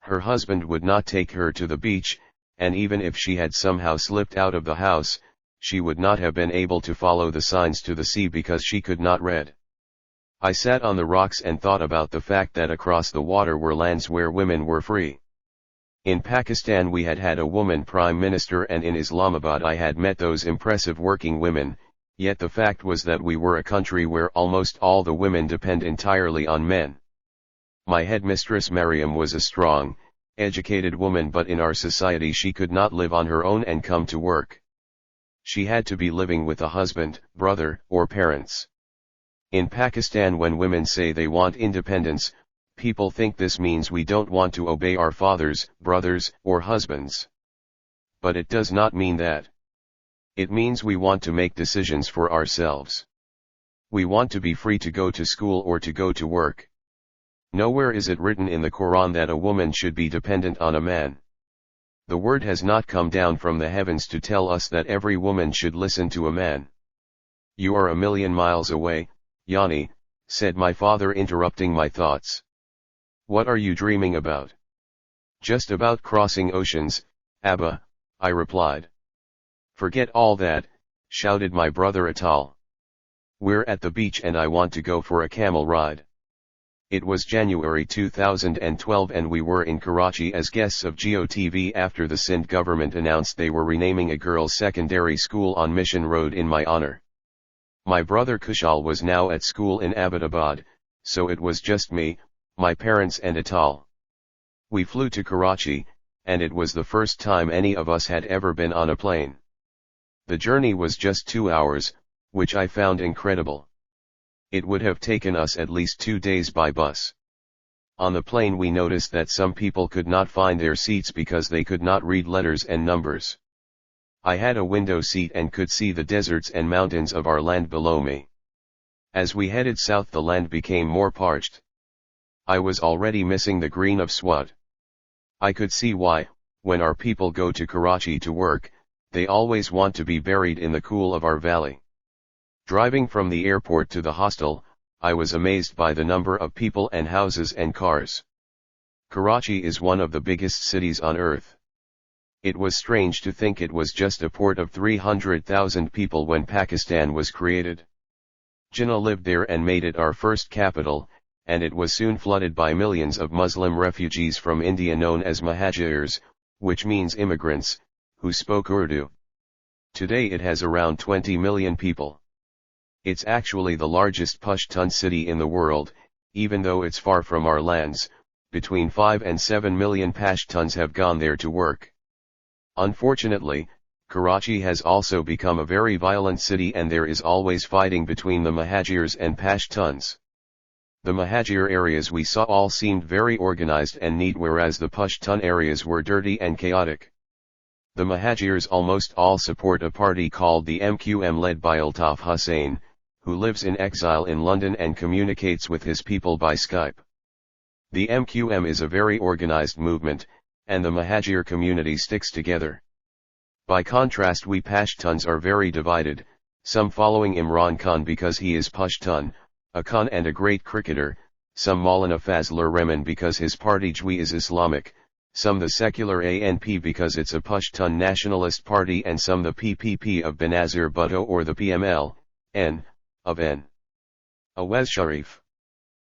Her husband would not take her to the beach, and even if she had somehow slipped out of the house, she would not have been able to follow the signs to the sea because she could not read. I sat on the rocks and thought about the fact that across the water were lands where women were free. In Pakistan we had had a woman prime minister, and in Islamabad I had met those impressive working women, yet the fact was that we were a country where almost all the women depend entirely on men. My headmistress Mariam was a strong, educated woman, but in our society she could not live on her own and come to work. She had to be living with a husband, brother, or parents. In Pakistan, when women say they want independence, people think this means we don't want to obey our fathers, brothers, or husbands. But it does not mean that. It means we want to make decisions for ourselves. We want to be free to go to school or to go to work. Nowhere is it written in the Quran that a woman should be dependent on a man. The word has not come down from the heavens to tell us that every woman should listen to a man. You are a million miles away, Yani, said my father, interrupting my thoughts. What are you dreaming about? Just about crossing oceans, Abba, I replied. Forget all that, shouted my brother Atal. We're at the beach and I want to go for a camel ride. It was January 2012 and we were in Karachi as guests of GeoTV after the Sindh government announced they were renaming a girls' secondary school on Mission Road in my honor. My brother Kushal was now at school in Abbottabad, so it was just me, my parents and Atal. We flew to Karachi, and it was the first time any of us had ever been on a plane. The journey was just 2 hours, which I found incredible. It would have taken us at least 2 days by bus. On the plane we noticed that some people could not find their seats because they could not read letters and numbers. I had a window seat and could see the deserts and mountains of our land below me. As we headed south the land became more parched. I was already missing the green of Swat. I could see why, when our people go to Karachi to work, they always want to be buried in the cool of our valley. Driving from the airport to the hostel, I was amazed by the number of people and houses and cars. Karachi is one of the biggest cities on earth. It was strange to think it was just a port of 300,000 people when Pakistan was created. Jinnah lived there and made it our first capital, and it was soon flooded by millions of Muslim refugees from India known as Muhajirs, which means immigrants, who spoke Urdu. Today it has around 20 million people. It's actually the largest Pashtun city in the world, even though it's far from our lands. Between 5 and 7 million Pashtuns have gone there to work. Unfortunately, Karachi has also become a very violent city and there is always fighting between the Muhajirs and Pashtuns. The Muhajir areas we saw all seemed very organized and neat, whereas the Pashtun areas were dirty and chaotic. The Muhajirs almost all support a party called the MQM led by Altaf Hussain, who lives in exile in London and communicates with his people by Skype. The MQM is a very organized movement, and the Muhajir community sticks together. By contrast, we Pashtuns are very divided, some following Imran Khan because he is Pashtun, a Khan and a great cricketer, some Maulana Fazlur Rahman because his party Jwi is Islamic, some the secular ANP because it's a Pashtun nationalist party, and some the PPP of Benazir Bhutto or the PML, N, of N. Awaz Sharif.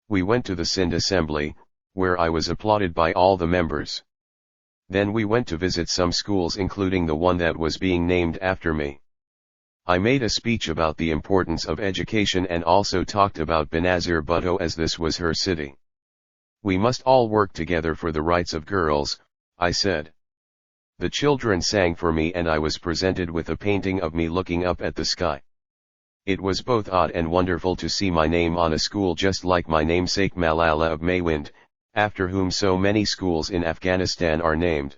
We went to the Sindh Assembly, where I was applauded by all the members. Then we went to visit some schools including the one that was being named after me. I made a speech about the importance of education and also talked about Benazir Bhutto as this was her city. We must all work together for the rights of girls, I said. The children sang for me and I was presented with a painting of me looking up at the sky. It was both odd and wonderful to see my name on a school just like my namesake Malala of Maiwand, after whom so many schools in Afghanistan are named.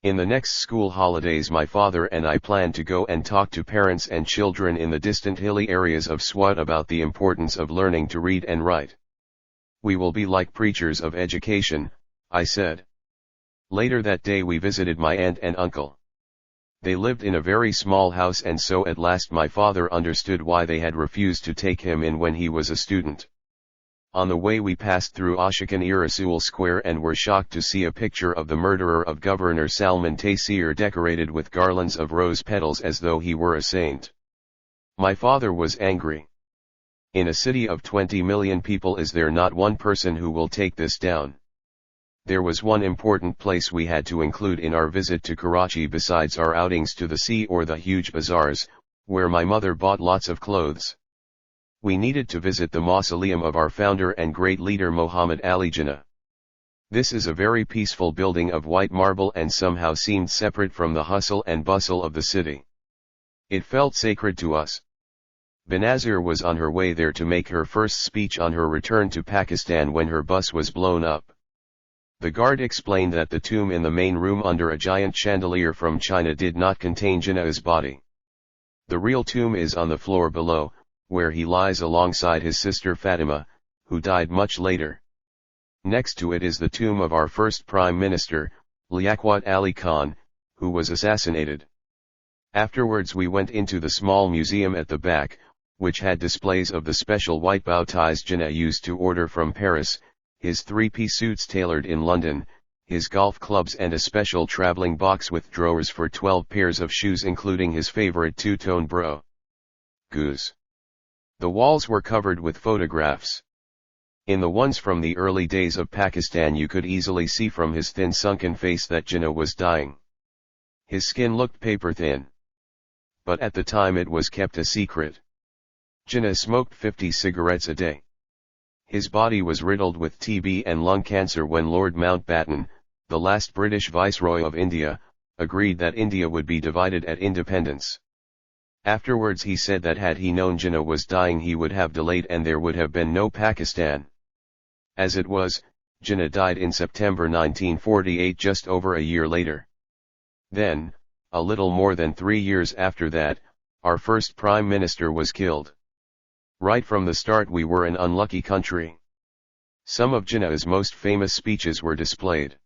In the next school holidays my father and I plan to go and talk to parents and children in the distant hilly areas of Swat about the importance of learning to read and write. We will be like preachers of education, I said. Later that day we visited my aunt and uncle. They lived in a very small house, and so at last my father understood why they had refused to take him in when he was a student. On the way we passed through Ashikan-e-Rasool Square and were shocked to see a picture of the murderer of Governor Salman Taseer decorated with garlands of rose petals as though he were a saint. My father was angry. In a city of 20 million people, is there not one person who will take this down? There was one important place we had to include in our visit to Karachi besides our outings to the sea or the huge bazaars, where my mother bought lots of clothes. We needed to visit the mausoleum of our founder and great leader Muhammad Ali Jinnah. This is a very peaceful building of white marble and somehow seemed separate from the hustle and bustle of the city. It felt sacred to us. Benazir was on her way there to make her first speech on her return to Pakistan when her bus was blown up. The guard explained that the tomb in the main room under a giant chandelier from China did not contain Jinnah's body. The real tomb is on the floor below, where he lies alongside his sister Fatima, who died much later. Next to it is the tomb of our first Prime Minister, Liaquat Ali Khan, who was assassinated. Afterwards we went into the small museum at the back, which had displays of the special white bow ties Jinnah used to order from Paris, his three-piece suits tailored in London, his golf clubs and a special traveling box with drawers for 12 pairs of shoes including his favorite two-tone bro. Goose. The walls were covered with photographs. In the ones from the early days of Pakistan you could easily see from his thin sunken face that Jinnah was dying. His skin looked paper thin. But at the time it was kept a secret. Jinnah smoked 50 cigarettes a day. His body was riddled with TB and lung cancer when Lord Mountbatten, the last British Viceroy of India, agreed that India would be divided at independence. Afterwards he said that had he known Jinnah was dying he would have delayed and there would have been no Pakistan. As it was, Jinnah died in September 1948, just over a year later. Then, a little more than 3 years after that, our first Prime Minister was killed. Right from the start we were an unlucky country. Some of Jinnah's most famous speeches were displayed.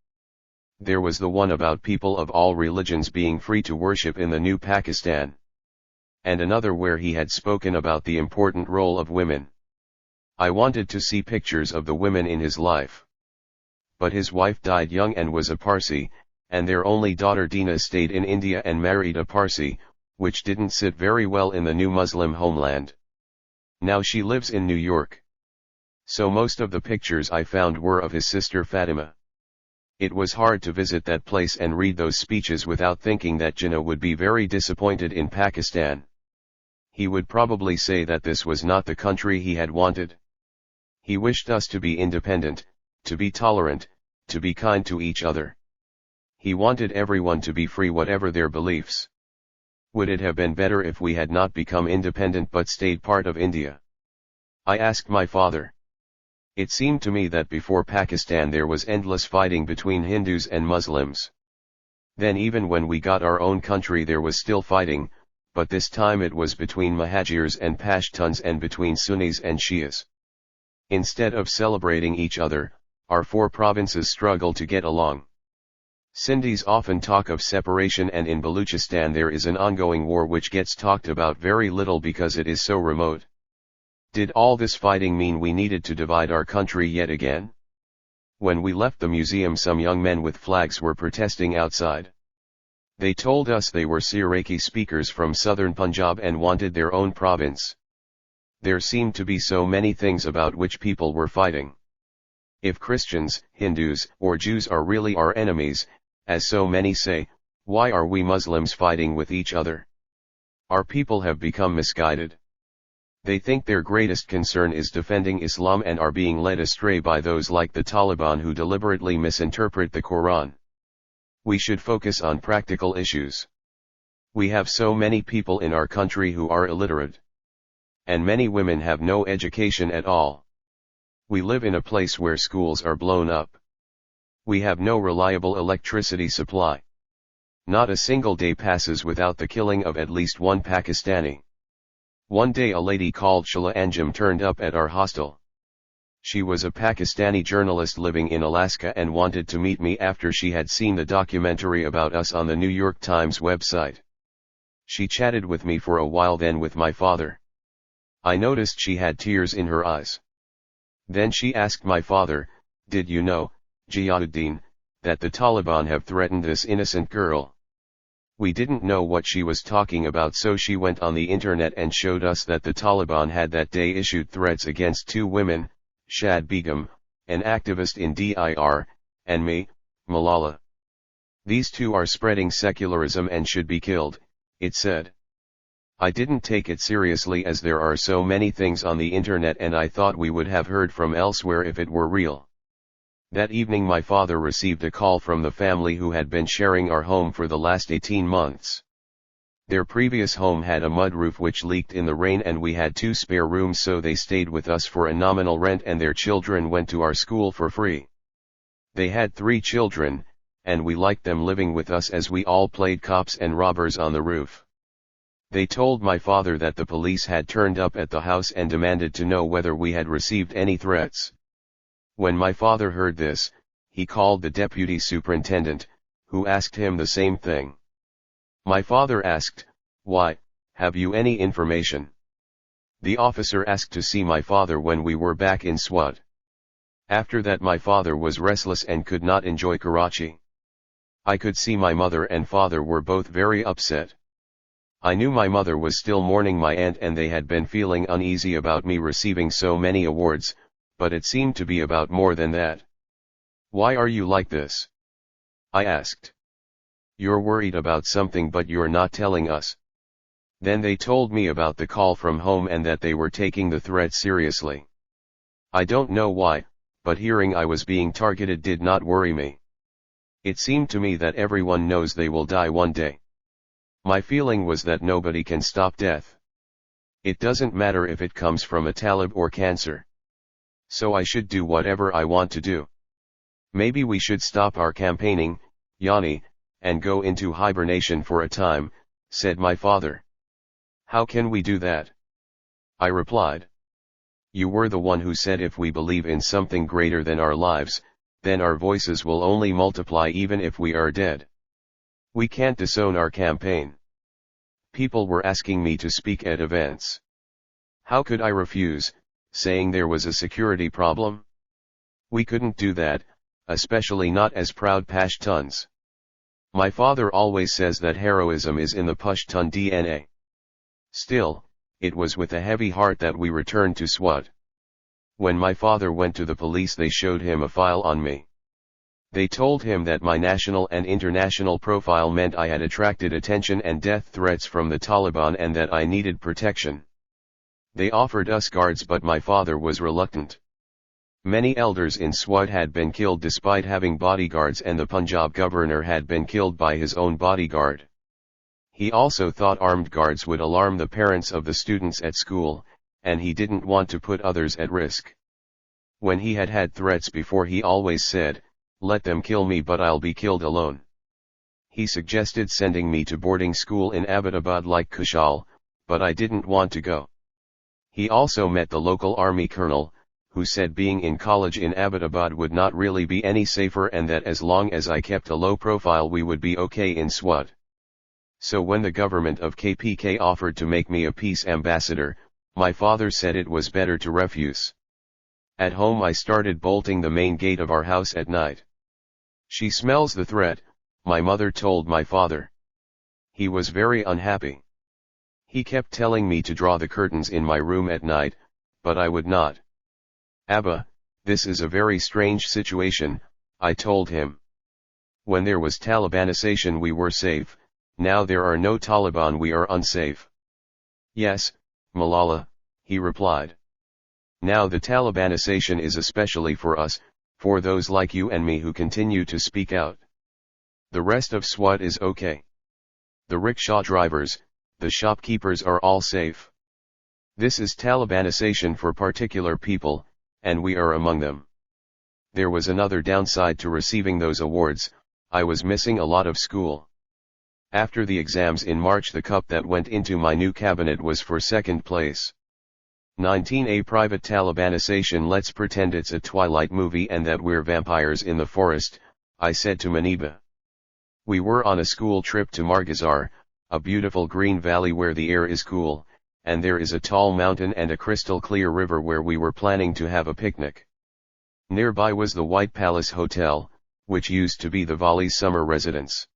There was the one about people of all religions being free to worship in the new Pakistan. And another where he had spoken about the important role of women. I wanted to see pictures of the women in his life. But his wife died young and was a Parsi, and their only daughter Dina stayed in India and married a Parsi, which didn't sit very well in the new Muslim homeland. Now she lives in New York. So most of the pictures I found were of his sister Fatima. It was hard to visit that place and read those speeches without thinking that Jinnah would be very disappointed in Pakistan. He would probably say that this was not the country he had wanted. He wished us to be independent, to be tolerant, to be kind to each other. He wanted everyone to be free whatever their beliefs. Would it have been better if we had not become independent but stayed part of India? I asked my father. It seemed to me that before Pakistan there was endless fighting between Hindus and Muslims. Then even when we got our own country there was still fighting, but this time it was between Muhajirs and Pashtuns and between Sunnis and Shias. Instead of celebrating each other, our four provinces struggle to get along. Sindhis often talk of separation, and in Baluchistan there is an ongoing war which gets talked about very little because it is so remote. Did all this fighting mean we needed to divide our country yet again? When we left the museum some young men with flags were protesting outside. They told us they were Seraiki speakers from southern Punjab and wanted their own province. There seemed to be so many things about which people were fighting. If Christians, Hindus, or Jews are really our enemies, as so many say, why are we Muslims fighting with each other? Our people have become misguided. They think their greatest concern is defending Islam and are being led astray by those like the Taliban who deliberately misinterpret the Quran. We should focus on practical issues. We have so many people in our country who are illiterate. And many women have no education at all. We live in a place where schools are blown up. We have no reliable electricity supply. Not a single day passes without the killing of at least one Pakistani. One day a lady called Shala Anjum turned up at our hostel. She was a Pakistani journalist living in Alaska and wanted to meet me after she had seen the documentary about us on the New York Times website. She chatted with me for a while, then with my father. I noticed she had tears in her eyes. Then she asked my father, "Did you know, Giauddin, that the Taliban have threatened this innocent girl?" We didn't know what she was talking about, so she went on the internet and showed us that the Taliban had that day issued threats against two women, Shad Begum, an activist in DIR, and me, Malala. These two are spreading secularism and should be killed, it said. I didn't take it seriously as there are so many things on the internet and I thought we would have heard from elsewhere if it were real. That evening my father received a call from the family who had been sharing our home for the last 18 months. Their previous home had a mud roof which leaked in the rain and we had 2 spare rooms, so they stayed with us for a nominal rent and their children went to our school for free. They had 3 children, and we liked them living with us as we all played cops and robbers on the roof. They told my father that the police had turned up at the house and demanded to know whether we had received any threats. When my father heard this, he called the deputy superintendent, who asked him the same thing. My father asked, "Why, have you any information?" The officer asked to see my father when we were back in Swat. After that my father was restless and could not enjoy Karachi. I could see my mother and father were both very upset. I knew my mother was still mourning my aunt and they had been feeling uneasy about me receiving so many awards, but it seemed to be about more than that. "Why are you like this?" I asked. "You're worried about something but you're not telling us." Then they told me about the call from home and that they were taking the threat seriously. I don't know why, but hearing I was being targeted did not worry me. It seemed to me that everyone knows they will die one day. My feeling was that nobody can stop death. It doesn't matter if it comes from a talib or cancer. So I should do whatever I want to do. Maybe we should stop our campaigning, Yani, and go into hibernation for a time, said my father. How can we do that? I replied. You were the one who said if we believe in something greater than our lives, then our voices will only multiply even if we are dead. We can't disown our campaign. People were asking me to speak at events. How could I refuse, saying there was a security problem? We couldn't do that, especially not as proud Pashtuns. My father always says that heroism is in the Pashtun DNA. Still, it was with a heavy heart that we returned to Swat. When my father went to the police they showed him a file on me. They told him that my national and international profile meant I had attracted attention and death threats from the Taliban and that I needed protection. They offered us guards but my father was reluctant. Many elders in Swat had been killed despite having bodyguards and the Punjab governor had been killed by his own bodyguard. He also thought armed guards would alarm the parents of the students at school, and he didn't want to put others at risk. When he had had threats before he always said, "Let them kill me but I'll be killed alone." He suggested sending me to boarding school in Abbottabad like Kushal, but I didn't want to go. He also met the local army colonel, who said being in college in Abbottabad would not really be any safer and that as long as I kept a low profile we would be okay in Swat. So when the government of KPK offered to make me a peace ambassador, my father said it was better to refuse. At home I started bolting the main gate of our house at night. She smells the threat, my mother told my father. He was very unhappy. He kept telling me to draw the curtains in my room at night, but I would not. Abba, this is a very strange situation, I told him. When there was Talibanization we were safe, now there are no Taliban we are unsafe. Yes, Malala, he replied. Now the Talibanization is especially for us, for those like you and me who continue to speak out. The rest of Swat is okay. The rickshaw drivers, the shopkeepers are all safe. This is Talibanization for particular people, and we are among them. There was another downside to receiving those awards, I was missing a lot of school. After the exams in March the cup that went into my new cabinet was for second place. 19A Private Talibanization. Let's pretend it's a Twilight movie and that we're vampires in the forest, I said to Maniba. We were on a school trip to Margazar, a beautiful green valley where the air is cool, and there is a tall mountain and a crystal clear river where we were planning to have a picnic. Nearby was the White Palace Hotel, which used to be the Vali's summer residence.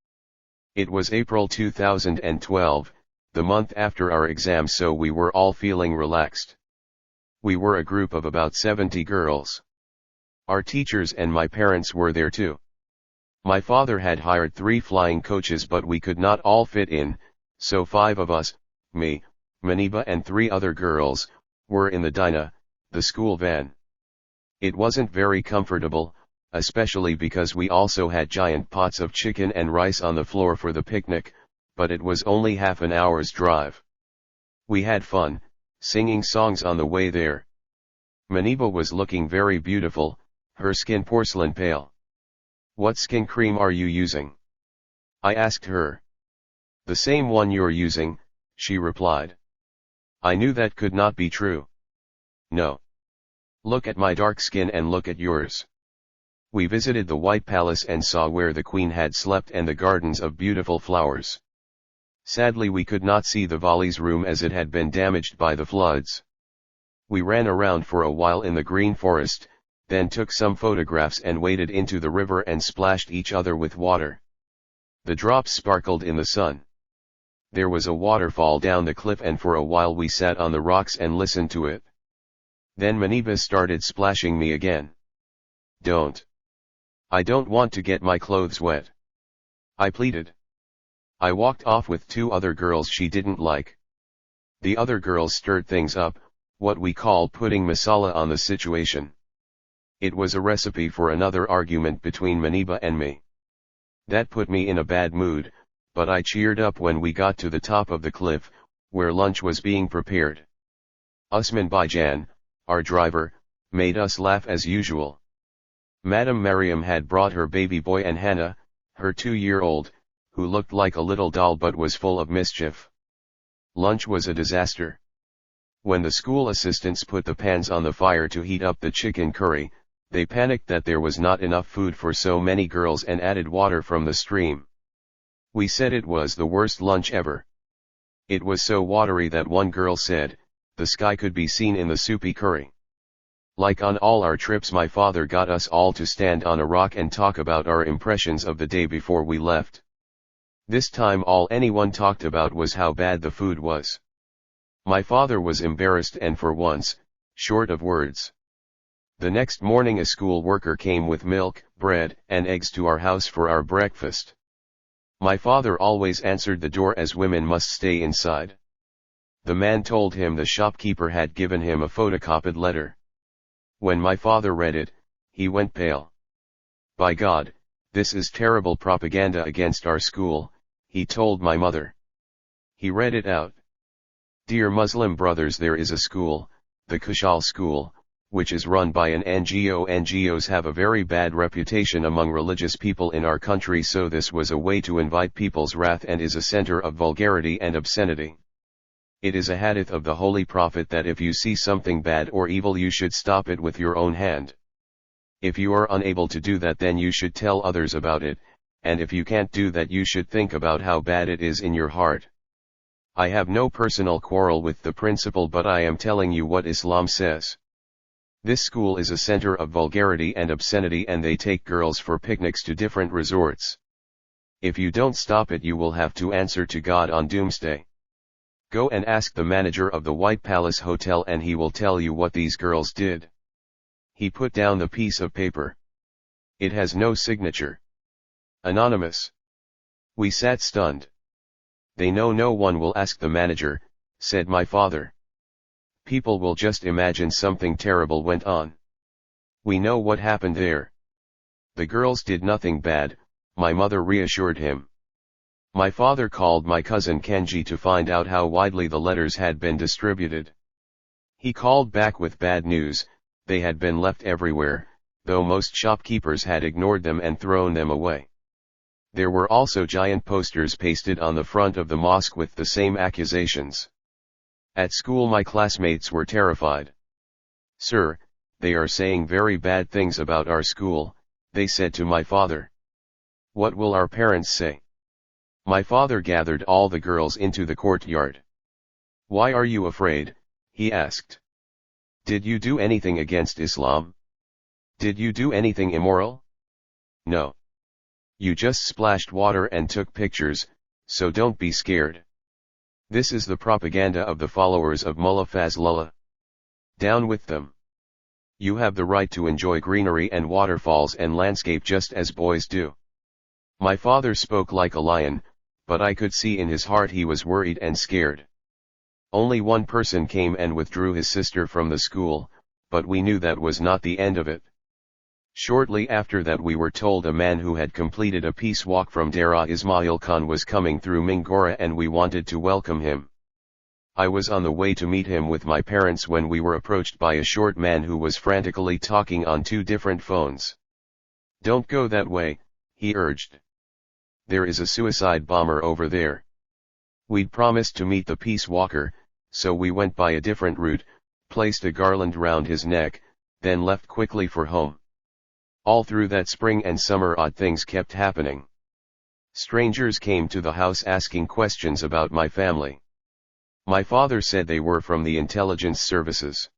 It was April 2012, the month after our exams, so we were all feeling relaxed. We were a group of about 70 girls. Our teachers and my parents were there too. My father had hired 3 flying coaches but we could not all fit in, so 5 of us, me, Maniba and 3 other girls, were in the Dinah, the school van. It wasn't very comfortable, especially because we also had giant pots of chicken and rice on the floor for the picnic, but it was only half an hour's drive. We had fun, singing songs on the way there. Maniba was looking very beautiful, her skin porcelain pale. What skin cream are you using? I asked her. The same one you're using, she replied. I knew that could not be true. No. Look at my dark skin and look at yours. We visited the White Palace and saw where the Queen had slept and the gardens of beautiful flowers. Sadly we could not see the Vali's room as it had been damaged by the floods. We ran around for a while in the green forest, then took some photographs and waded into the river and splashed each other with water. The drops sparkled in the sun. There was a waterfall down the cliff and for a while we sat on the rocks and listened to it. Then Maniba started splashing me again. Don't. I don't want to get my clothes wet. I pleaded. I walked off with 2 other girls she didn't like. The other girls stirred things up, what we call putting masala on the situation. It was a recipe for another argument between Maniba and me. That put me in a bad mood, but I cheered up when we got to the top of the cliff, where lunch was being prepared. Usman Baijan, our driver, made us laugh as usual. Madam Mariam had brought her baby boy and Hannah, her 2-year-old, who looked like a little doll but was full of mischief. Lunch was a disaster. When the school assistants put the pans on the fire to heat up the chicken curry, they panicked that there was not enough food for so many girls and added water from the stream. We said it was the worst lunch ever. It was so watery that one girl said, the sky could be seen in the soupy curry. Like on all our trips, my father got us all to stand on a rock and talk about our impressions of the day before we left. This time all anyone talked about was how bad the food was. My father was embarrassed and for once, short of words. The next morning a school worker came with milk, bread, and eggs to our house for our breakfast. My father always answered the door as women must stay inside. The man told him the shopkeeper had given him a photocopied letter. When my father read it, he went pale. By God, this is terrible propaganda against our school, he told my mother. He read it out. Dear Muslim brothers, there is a school, the Kushal School, which is run by an NGO. NGOs have a very bad reputation among religious people in our country, so this was a way to invite people's wrath and is a center of vulgarity and obscenity. It is a hadith of the Holy Prophet that if you see something bad or evil you should stop it with your own hand. If you are unable to do that, then you should tell others about it, and if you can't do that you should think about how bad it is in your heart. I have no personal quarrel with the principle, but I am telling you what Islam says. This school is a center of vulgarity and obscenity, and they take girls for picnics to different resorts. If you don't stop it you will have to answer to God on doomsday. Go and ask the manager of the White Palace Hotel and he will tell you what these girls did. He put down the piece of paper. It has no signature. Anonymous. We sat stunned. They know no one will ask the manager, said my father. People will just imagine something terrible went on. We know what happened there. The girls did nothing bad, my mother reassured him. My father called my cousin Kenji to find out how widely the letters had been distributed. He called back with bad news, they had been left everywhere, though most shopkeepers had ignored them and thrown them away. There were also giant posters pasted on the front of the mosque with the same accusations. At school my classmates were terrified. Sir, they are saying very bad things about our school, they said to my father. What will our parents say? My father gathered all the girls into the courtyard. Why are you afraid? He asked. Did you do anything against Islam? Did you do anything immoral? No. You just splashed water and took pictures, so don't be scared. This is the propaganda of the followers of Mullah Fazlullah. Down with them. You have the right to enjoy greenery and waterfalls and landscape just as boys do. My father spoke like a lion, but I could see in his heart he was worried and scared. Only one person came and withdrew his sister from the school, but we knew that was not the end of it. Shortly after that we were told a man who had completed a peace walk from Dera Ismail Khan was coming through Mingora and we wanted to welcome him. I was on the way to meet him with my parents when we were approached by a short man who was frantically talking on 2 different phones. Don't go that way, he urged. There is a suicide bomber over there. We'd promised to meet the peace walker, so we went by a different route, placed a garland round his neck, then left quickly for home. All through that spring and summer odd things kept happening. Strangers came to the house asking questions about my family. My father said they were from the intelligence services.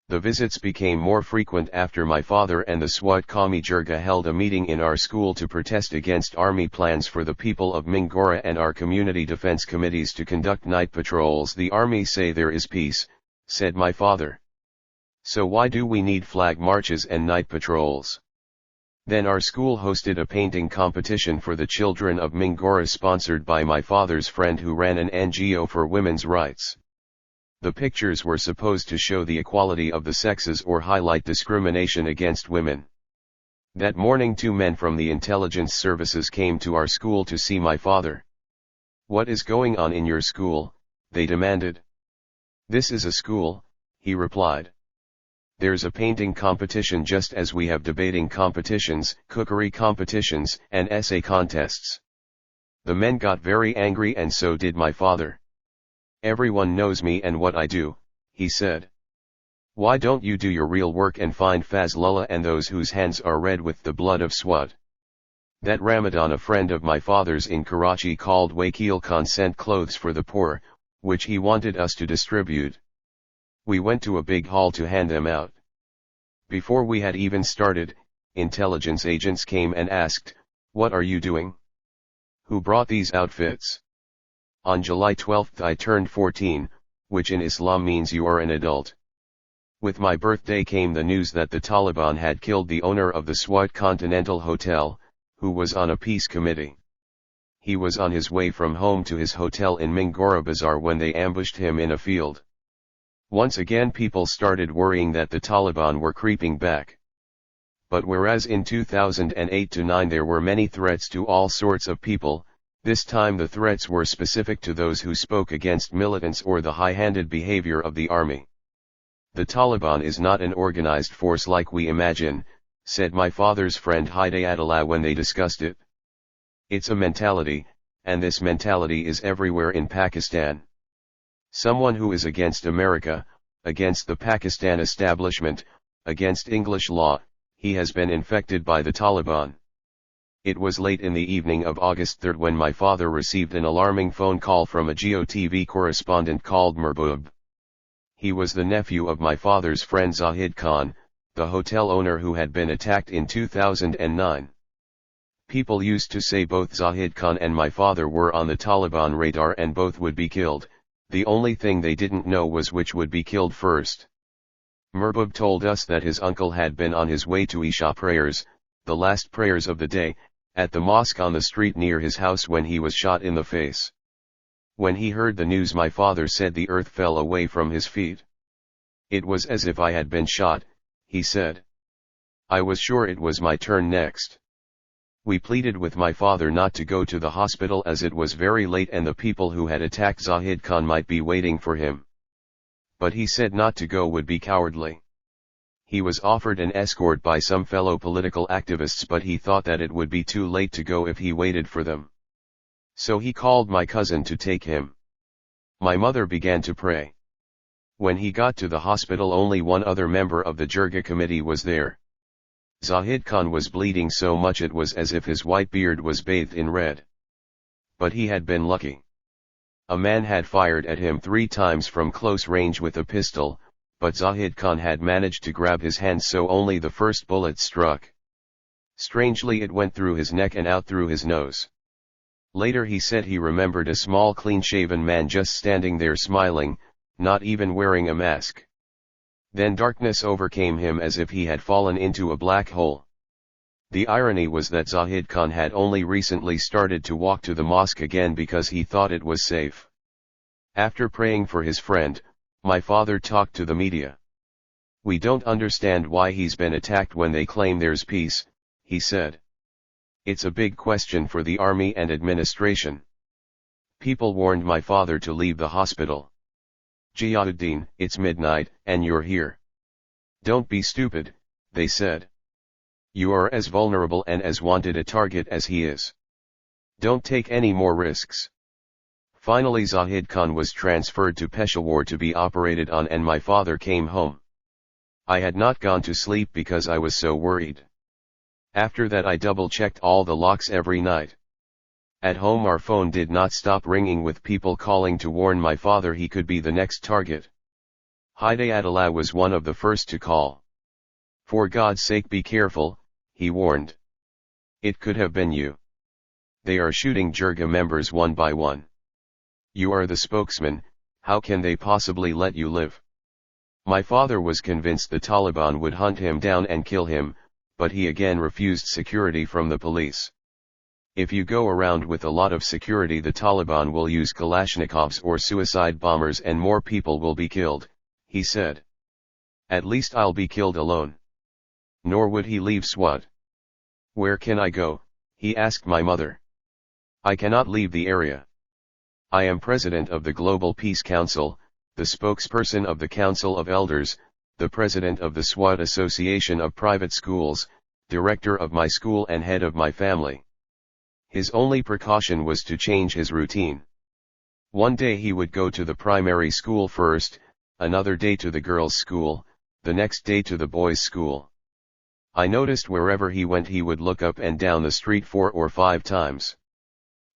The visits became more frequent after my father and the Swat Kami Jirga held a meeting in our school to protest against army plans for the people of Mingora and our community defense committees to conduct night patrols. The army say there is peace, said my father. So why do we need flag marches and night patrols? Then our school hosted a painting competition for the children of Mingora sponsored by my father's friend who ran an NGO for women's rights. The pictures were supposed to show the equality of the sexes or highlight discrimination against women. That morning 2 men from the intelligence services came to our school to see my father. What is going on in your school? They demanded. This is a school, he replied. There's a painting competition just as we have debating competitions, cookery competitions, and essay contests. The men got very angry and so did my father. Everyone knows me and what I do, he said. Why don't you do your real work and find Fazlullah and those whose hands are red with the blood of Swat? That Ramadan a friend of my father's in Karachi called Wakil Khan sent clothes for the poor, which he wanted us to distribute. We went to a big hall to hand them out. Before we had even started, intelligence agents came and asked, "What are you doing? Who brought these outfits?" On July 12 I turned 14, which in Islam means you are an adult. With my birthday came the news that the Taliban had killed the owner of the Swat Continental Hotel, who was on a peace committee. He was on his way from home to his hotel in Mingora Bazaar when they ambushed him in a field. Once again people started worrying that the Taliban were creeping back. But whereas in 2008-9 there were many threats to all sorts of people, this time the threats were specific to those who spoke against militants or the high-handed behavior of the army. The Taliban is not an organized force like we imagine, said my father's friend Hidayatullah when they discussed it. It's a mentality, and this mentality is everywhere in Pakistan. Someone who is against America, against the Pakistan establishment, against English law, he has been infected by the Taliban. It was late in the evening of August 3 when my father received an alarming phone call from a GeoTV correspondent called Mehboob. He was the nephew of my father's friend Zahid Khan, the hotel owner who had been attacked in 2009. People used to say both Zahid Khan and my father were on the Taliban radar and both would be killed, the only thing they didn't know was which would be killed first. Mehboob told us that his uncle had been on his way to Isha prayers, the last prayers of the day, at the mosque on the street near his house when he was shot in the face. When he heard the news my father said the earth fell away from his feet. It was as if I had been shot, he said. I was sure it was my turn next. We pleaded with my father not to go to the hospital as it was very late and the people who had attacked Zahid Khan might be waiting for him. But he said not to go would be cowardly. He was offered an escort by some fellow political activists but he thought that it would be too late to go if he waited for them. So he called my cousin to take him. My mother began to pray. When he got to the hospital only one other member of the Jirga committee was there. Zahid Khan was bleeding so much it was as if his white beard was bathed in red. But he had been lucky. A man had fired at him 3 times from close range with a pistol, but Zahid Khan had managed to grab his hand so only the first bullet struck. Strangely it went through his neck and out through his nose. Later he said he remembered a small clean-shaven man just standing there smiling, not even wearing a mask. Then darkness overcame him as if he had fallen into a black hole. The irony was that Zahid Khan had only recently started to walk to the mosque again because he thought it was safe. After praying for his friend, my father talked to the media. We don't understand why he's been attacked when they claim there's peace, he said. It's a big question for the army and administration. People warned my father to leave the hospital. Jiyauddin, it's midnight, and you're here. Don't be stupid, they said. You are as vulnerable and as wanted a target as he is. Don't take any more risks. Finally Zahid Khan was transferred to Peshawar to be operated on and my father came home. I had not gone to sleep because I was so worried. After that I double-checked all the locks every night. At home our phone did not stop ringing with people calling to warn my father he could be the next target. Hidayatullah was one of the first to call. For God's sake be careful, he warned. It could have been you. They are shooting Jirga members one by one. You are the spokesman, how can they possibly let you live? My father was convinced the Taliban would hunt him down and kill him, but he again refused security from the police. If you go around with a lot of security, the Taliban will use Kalashnikovs or suicide bombers and more people will be killed, he said. At least I'll be killed alone. Nor would he leave Swat. Where can I go? He asked my mother. I cannot leave the area. I am president of the Global Peace Council, the spokesperson of the Council of Elders, the president of the Swat Association of Private Schools, director of my school and head of my family. His only precaution was to change his routine. One day he would go to the primary school first, another day to the girls' school, the next day to the boys' school. I noticed wherever he went he would look up and down the street 4 or 5 times.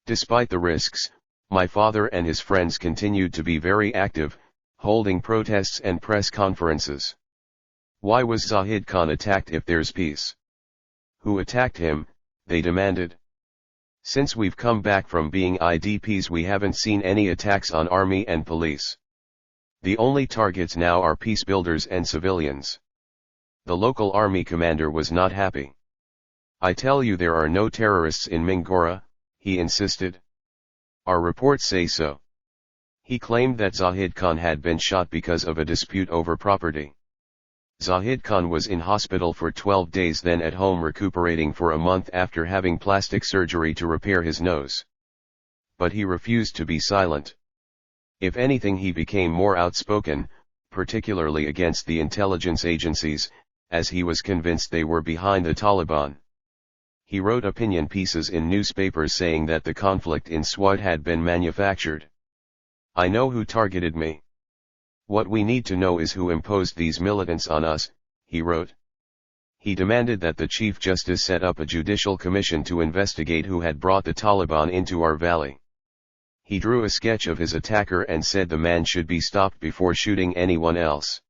Despite the risks, my father and his friends continued to be very active, holding protests and press conferences. Why was Zahid Khan attacked if there's peace? Who attacked him, they demanded. Since we've come back from being IDPs we haven't seen any attacks on army and police. The only targets now are peace builders and civilians. The local army commander was not happy. I tell you there are no terrorists in Mingora, he insisted. Our reports say so. He claimed that Zahid Khan had been shot because of a dispute over property. Zahid Khan was in hospital for 12 days, then at home recuperating for a month after having plastic surgery to repair his nose. But he refused to be silent. If anything, he became more outspoken, particularly against the intelligence agencies, as he was convinced they were behind the Taliban. He wrote opinion pieces in newspapers saying that the conflict in Swat had been manufactured. I know who targeted me. What we need to know is who imposed these militants on us, he wrote. He demanded that the Chief Justice set up a judicial commission to investigate who had brought the Taliban into our valley. He drew a sketch of his attacker and said the man should be stopped before shooting anyone else.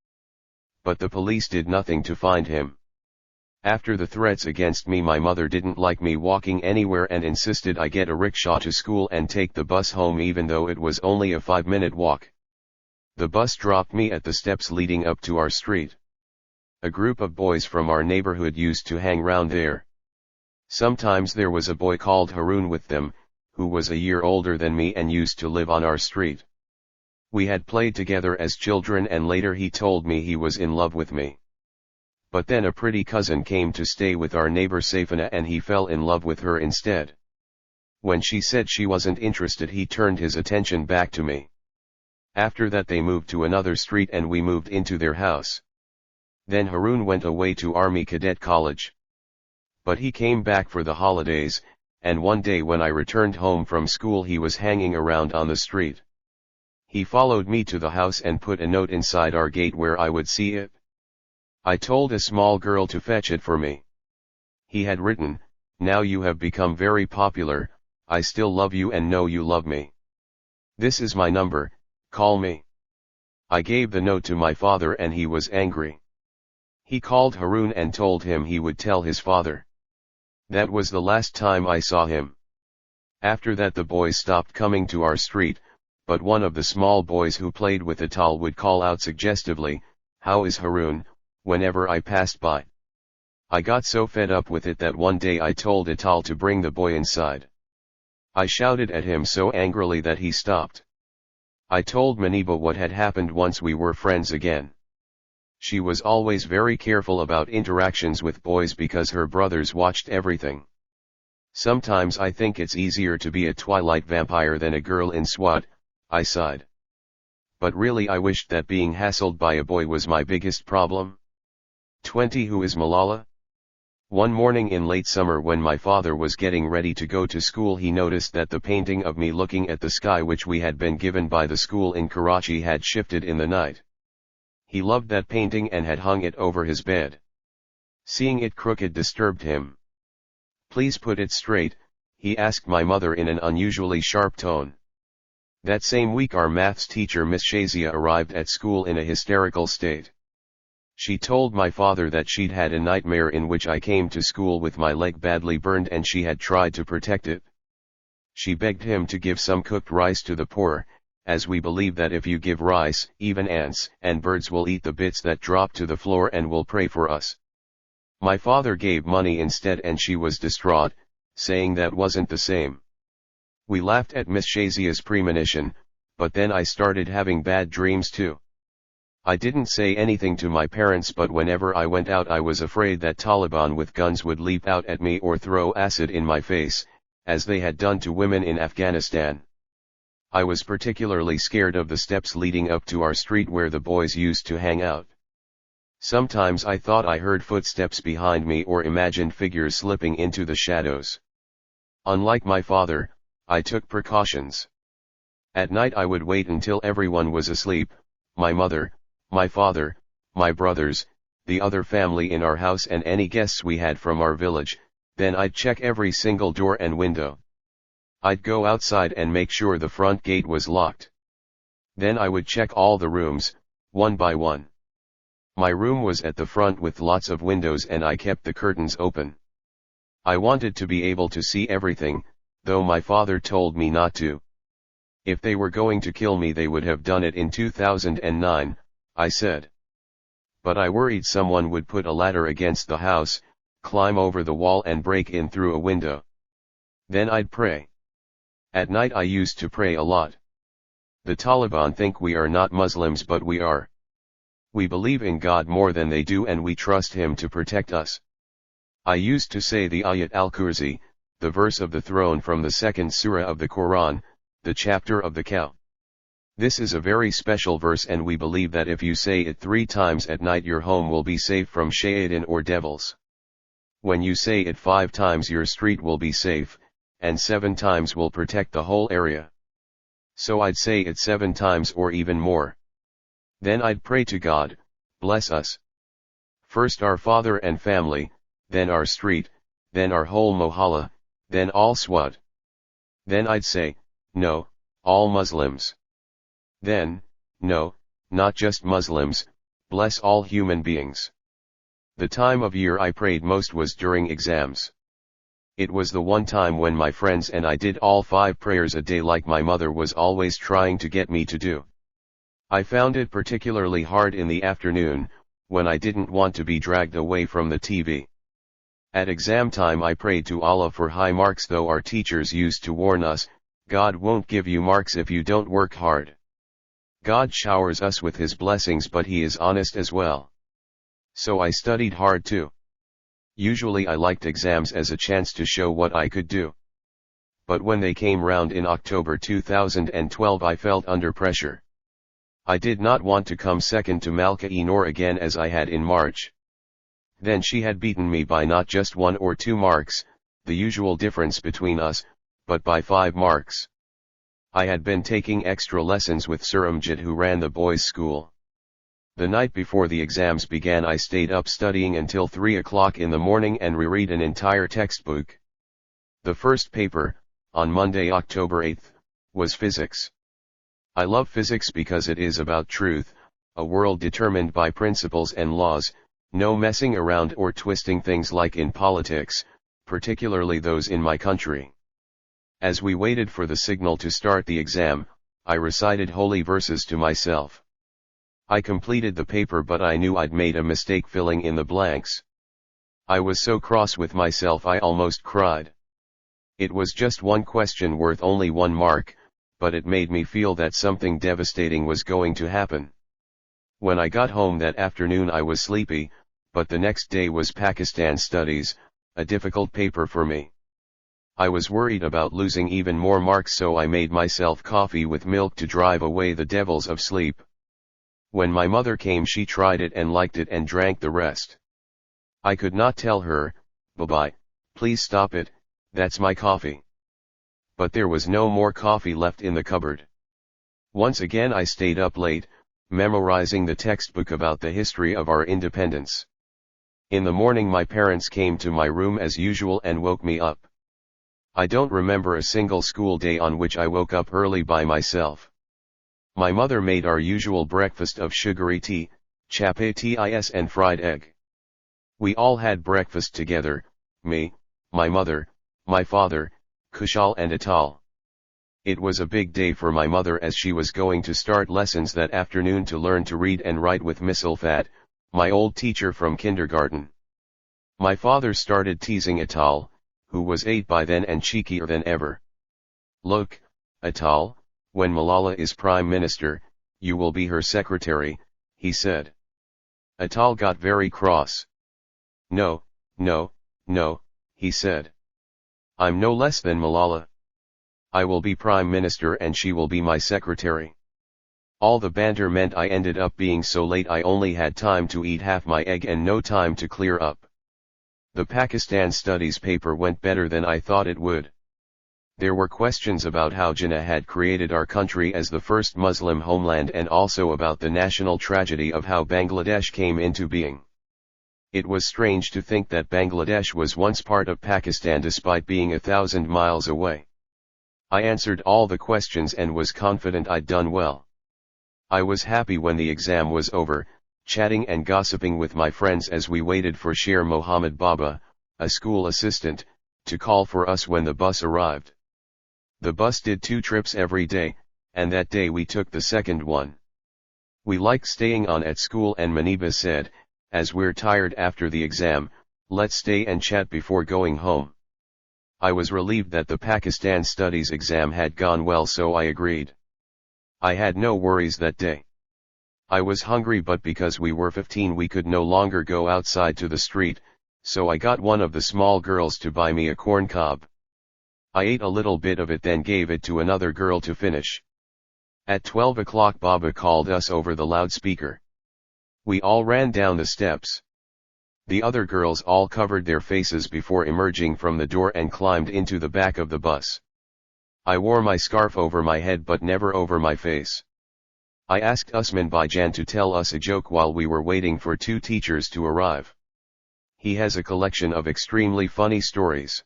But the police did nothing to find him. After the threats against me, my mother didn't like me walking anywhere and insisted I get a rickshaw to school and take the bus home even though it was only a 5-minute walk. The bus dropped me at the steps leading up to our street. A group of boys from our neighborhood used to hang round there. Sometimes there was a boy called Harun with them, who was a year older than me and used to live on our street. We had played together as children and later he told me he was in love with me. But then a pretty cousin came to stay with our neighbor Saifina and he fell in love with her instead. When she said she wasn't interested, he turned his attention back to me. After that they moved to another street and we moved into their house. Then Harun went away to Army Cadet College. But he came back for the holidays, and one day when I returned home from school he was hanging around on the street. He followed me to the house and put a note inside our gate where I would see it. I told a small girl to fetch it for me. He had written, "Now you have become very popular, I still love you and know you love me. This is my number, call me." I gave the note to my father and he was angry. He called Harun and told him he would tell his father. That was the last time I saw him. After that the boys stopped coming to our street, but one of the small boys who played with Atal would call out suggestively, "How is Harun?" whenever I passed by. I got so fed up with it that one day I told Atal to bring the boy inside. I shouted at him so angrily that he stopped. I told Maniba what had happened once we were friends again. She was always very careful about interactions with boys because her brothers watched everything. Sometimes I think it's easier to be a twilight vampire than a girl in SWAT, I sighed. But really I wished that being hassled by a boy was my biggest problem. 20 Who is Malala? One morning in late summer when my father was getting ready to go to school, he noticed that the painting of me looking at the sky which we had been given by the school in Karachi had shifted in the night. He loved that painting and had hung it over his bed. Seeing it crooked disturbed him. "Please put it straight," he asked my mother in an unusually sharp tone. That same week our maths teacher Miss Shazia arrived at school in a hysterical state. She told my father that she'd had a nightmare in which I came to school with my leg badly burned and she had tried to protect it. She begged him to give some cooked rice to the poor, as we believe that if you give rice, even ants and birds will eat the bits that drop to the floor and will pray for us. My father gave money instead and she was distraught, saying that wasn't the same. We laughed at Miss Shazia's premonition, but then I started having bad dreams too. I didn't say anything to my parents, but whenever I went out I was afraid that Taliban with guns would leap out at me or throw acid in my face, as they had done to women in Afghanistan. I was particularly scared of the steps leading up to our street where the boys used to hang out. Sometimes I thought I heard footsteps behind me or imagined figures slipping into the shadows. Unlike my father, I took precautions. At night I would wait until everyone was asleep, my mother, my father, my brothers, the other family in our house and any guests we had from our village, then I'd check every single door and window. I'd go outside and make sure the front gate was locked. Then I would check all the rooms, one by one. My room was at the front with lots of windows and I kept the curtains open. I wanted to be able to see everything, though my father told me not to. If they were going to kill me they would have done it in 2009, I said. But I worried someone would put a ladder against the house, climb over the wall and break in through a window. Then I'd pray. At night I used to pray a lot. The Taliban think we are not Muslims but we are. We believe in God more than they do and we trust Him to protect us. I used to say the Ayat al-Kursi, the verse of the throne from the second surah of the Quran, the chapter of the cow. This is a very special verse and we believe that if you say it 3 times at night your home will be safe from shaitan or devils. When you say it 5 times your street will be safe, and 7 times will protect the whole area. So I'd say it 7 times or even more. Then I'd pray to God, bless us. First our father and family, then our street, then our whole mohalla, then all Swat. Then I'd say, no, all Muslims. Then, no, not just Muslims, bless all human beings. The time of year I prayed most was during exams. It was the one time when my friends and I did all 5 prayers a day like my mother was always trying to get me to do. I found it particularly hard in the afternoon, when I didn't want to be dragged away from the TV. At exam time I prayed to Allah for high marks, though our teachers used to warn us, God won't give you marks if you don't work hard. God showers us with His blessings but He is honest as well. So I studied hard too. Usually I liked exams as a chance to show what I could do. But when they came round in October 2012 I felt under pressure. I did not want to come second to Malka-e-Noor again as I had in March. Then she had beaten me by not just 1 or 2 marks, the usual difference between us, but by 5 marks. I had been taking extra lessons with Sir Amjad who ran the boys' school. The night before the exams began I stayed up studying until 3 o'clock in the morning and reread an entire textbook. The first paper, on Monday, October 8th, was physics. I love physics because it is about truth, a world determined by principles and laws, no messing around or twisting things like in politics, particularly those in my country. As we waited for the signal to start the exam, I recited holy verses to myself. I completed the paper but I knew I'd made a mistake filling in the blanks. I was so cross with myself I almost cried. It was just one question worth only 1 mark, but it made me feel that something devastating was going to happen. When I got home that afternoon I was sleepy, but the next day was Pakistan Studies, a difficult paper for me. I was worried about losing even more marks, so I made myself coffee with milk to drive away the devils of sleep. When my mother came she tried it and liked it and drank the rest. I could not tell her, Bye-bye, please stop it, that's my coffee. But there was no more coffee left in the cupboard. Once again I stayed up late, memorizing the textbook about the history of our independence. In the morning my parents came to my room as usual and woke me up. I don't remember a single school day on which I woke up early by myself. My mother made our usual breakfast of sugary tea, chapatis and fried egg. We all had breakfast together, me, my mother, my father, Kushal and Atal. It was a big day for my mother as she was going to start lessons that afternoon to learn to read and write with Miss Ulfat, my old teacher from kindergarten. My father started teasing Atal, who was 8 by then and cheekier than ever. Look, Atal, when Malala is Prime Minister, you will be her secretary, he said. Atal got very cross. No, no, no, he said. I'm no less than Malala. I will be Prime Minister and she will be my secretary. All the banter meant I ended up being so late I only had time to eat half my egg and no time to clear up. The Pakistan Studies paper went better than I thought it would. There were questions about how Jinnah had created our country as the first Muslim homeland and also about the national tragedy of how Bangladesh came into being. It was strange to think that Bangladesh was once part of Pakistan despite being 1,000 miles away. I answered all the questions and was confident I'd done well. I was happy when the exam was over, chatting and gossiping with my friends as we waited for Sher Mohammed Baba, a school assistant, to call for us when the bus arrived. The bus did 2 trips every day, and that day we took the second one. We liked staying on at school and Maniba said, as we're tired after the exam, let's stay and chat before going home. I was relieved that the Pakistan Studies exam had gone well, so I agreed. I had no worries that day. I was hungry, but because we were 15 we could no longer go outside to the street, so I got one of the small girls to buy me a corn cob. I ate a little bit of it, then gave it to another girl to finish. At 12 o'clock Baba called us over the loudspeaker. We all ran down the steps. The other girls all covered their faces before emerging from the door and climbed into the back of the bus. I wore my scarf over my head but never over my face. I asked Usman Baijan to tell us a joke while we were waiting for 2 teachers to arrive. He has a collection of extremely funny stories.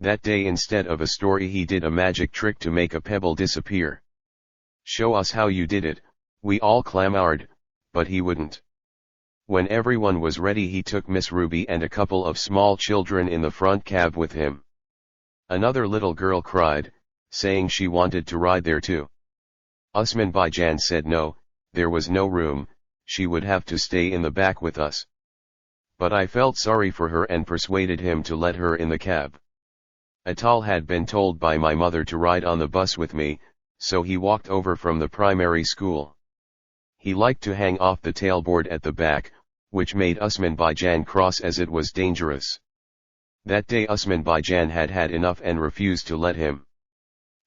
That day instead of a story he did a magic trick to make a pebble disappear. Show us how you did it, we all clamored, but he wouldn't. When everyone was ready he took Miss Ruby and a couple of small children in the front cab with him. Another little girl cried, saying she wanted to ride there too. Usman Baijan said no, there was no room, she would have to stay in the back with us. But I felt sorry for her and persuaded him to let her in the cab. Atal had been told by my mother to ride on the bus with me, so he walked over from the primary school. He liked to hang off the tailboard at the back, which made Usman Baijan cross as it was dangerous. That day Usman Baijan had had enough and refused to let him.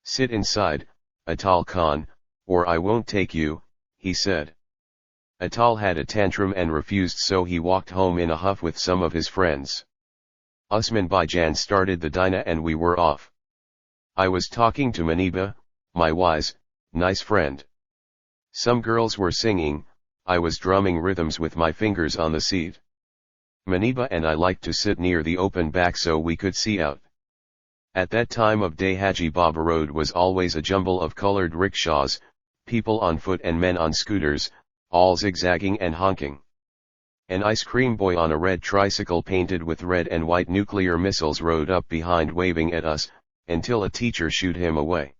Sit inside, Atal Khan, or I won't take you, he said. Atal had a tantrum and refused, so he walked home in a huff with some of his friends. Usman Baijan started the Dinah and we were off. I was talking to Maniba, my wise, nice friend. Some girls were singing, I was drumming rhythms with my fingers on the seat. Maniba and I liked to sit near the open back so we could see out. At that time of day Haji Baba Road was always a jumble of colored rickshaws, people on foot and men on scooters, all zigzagging and honking. An ice cream boy on a red tricycle painted with red and white nuclear missiles rode up behind waving at us, until a teacher shooed him away.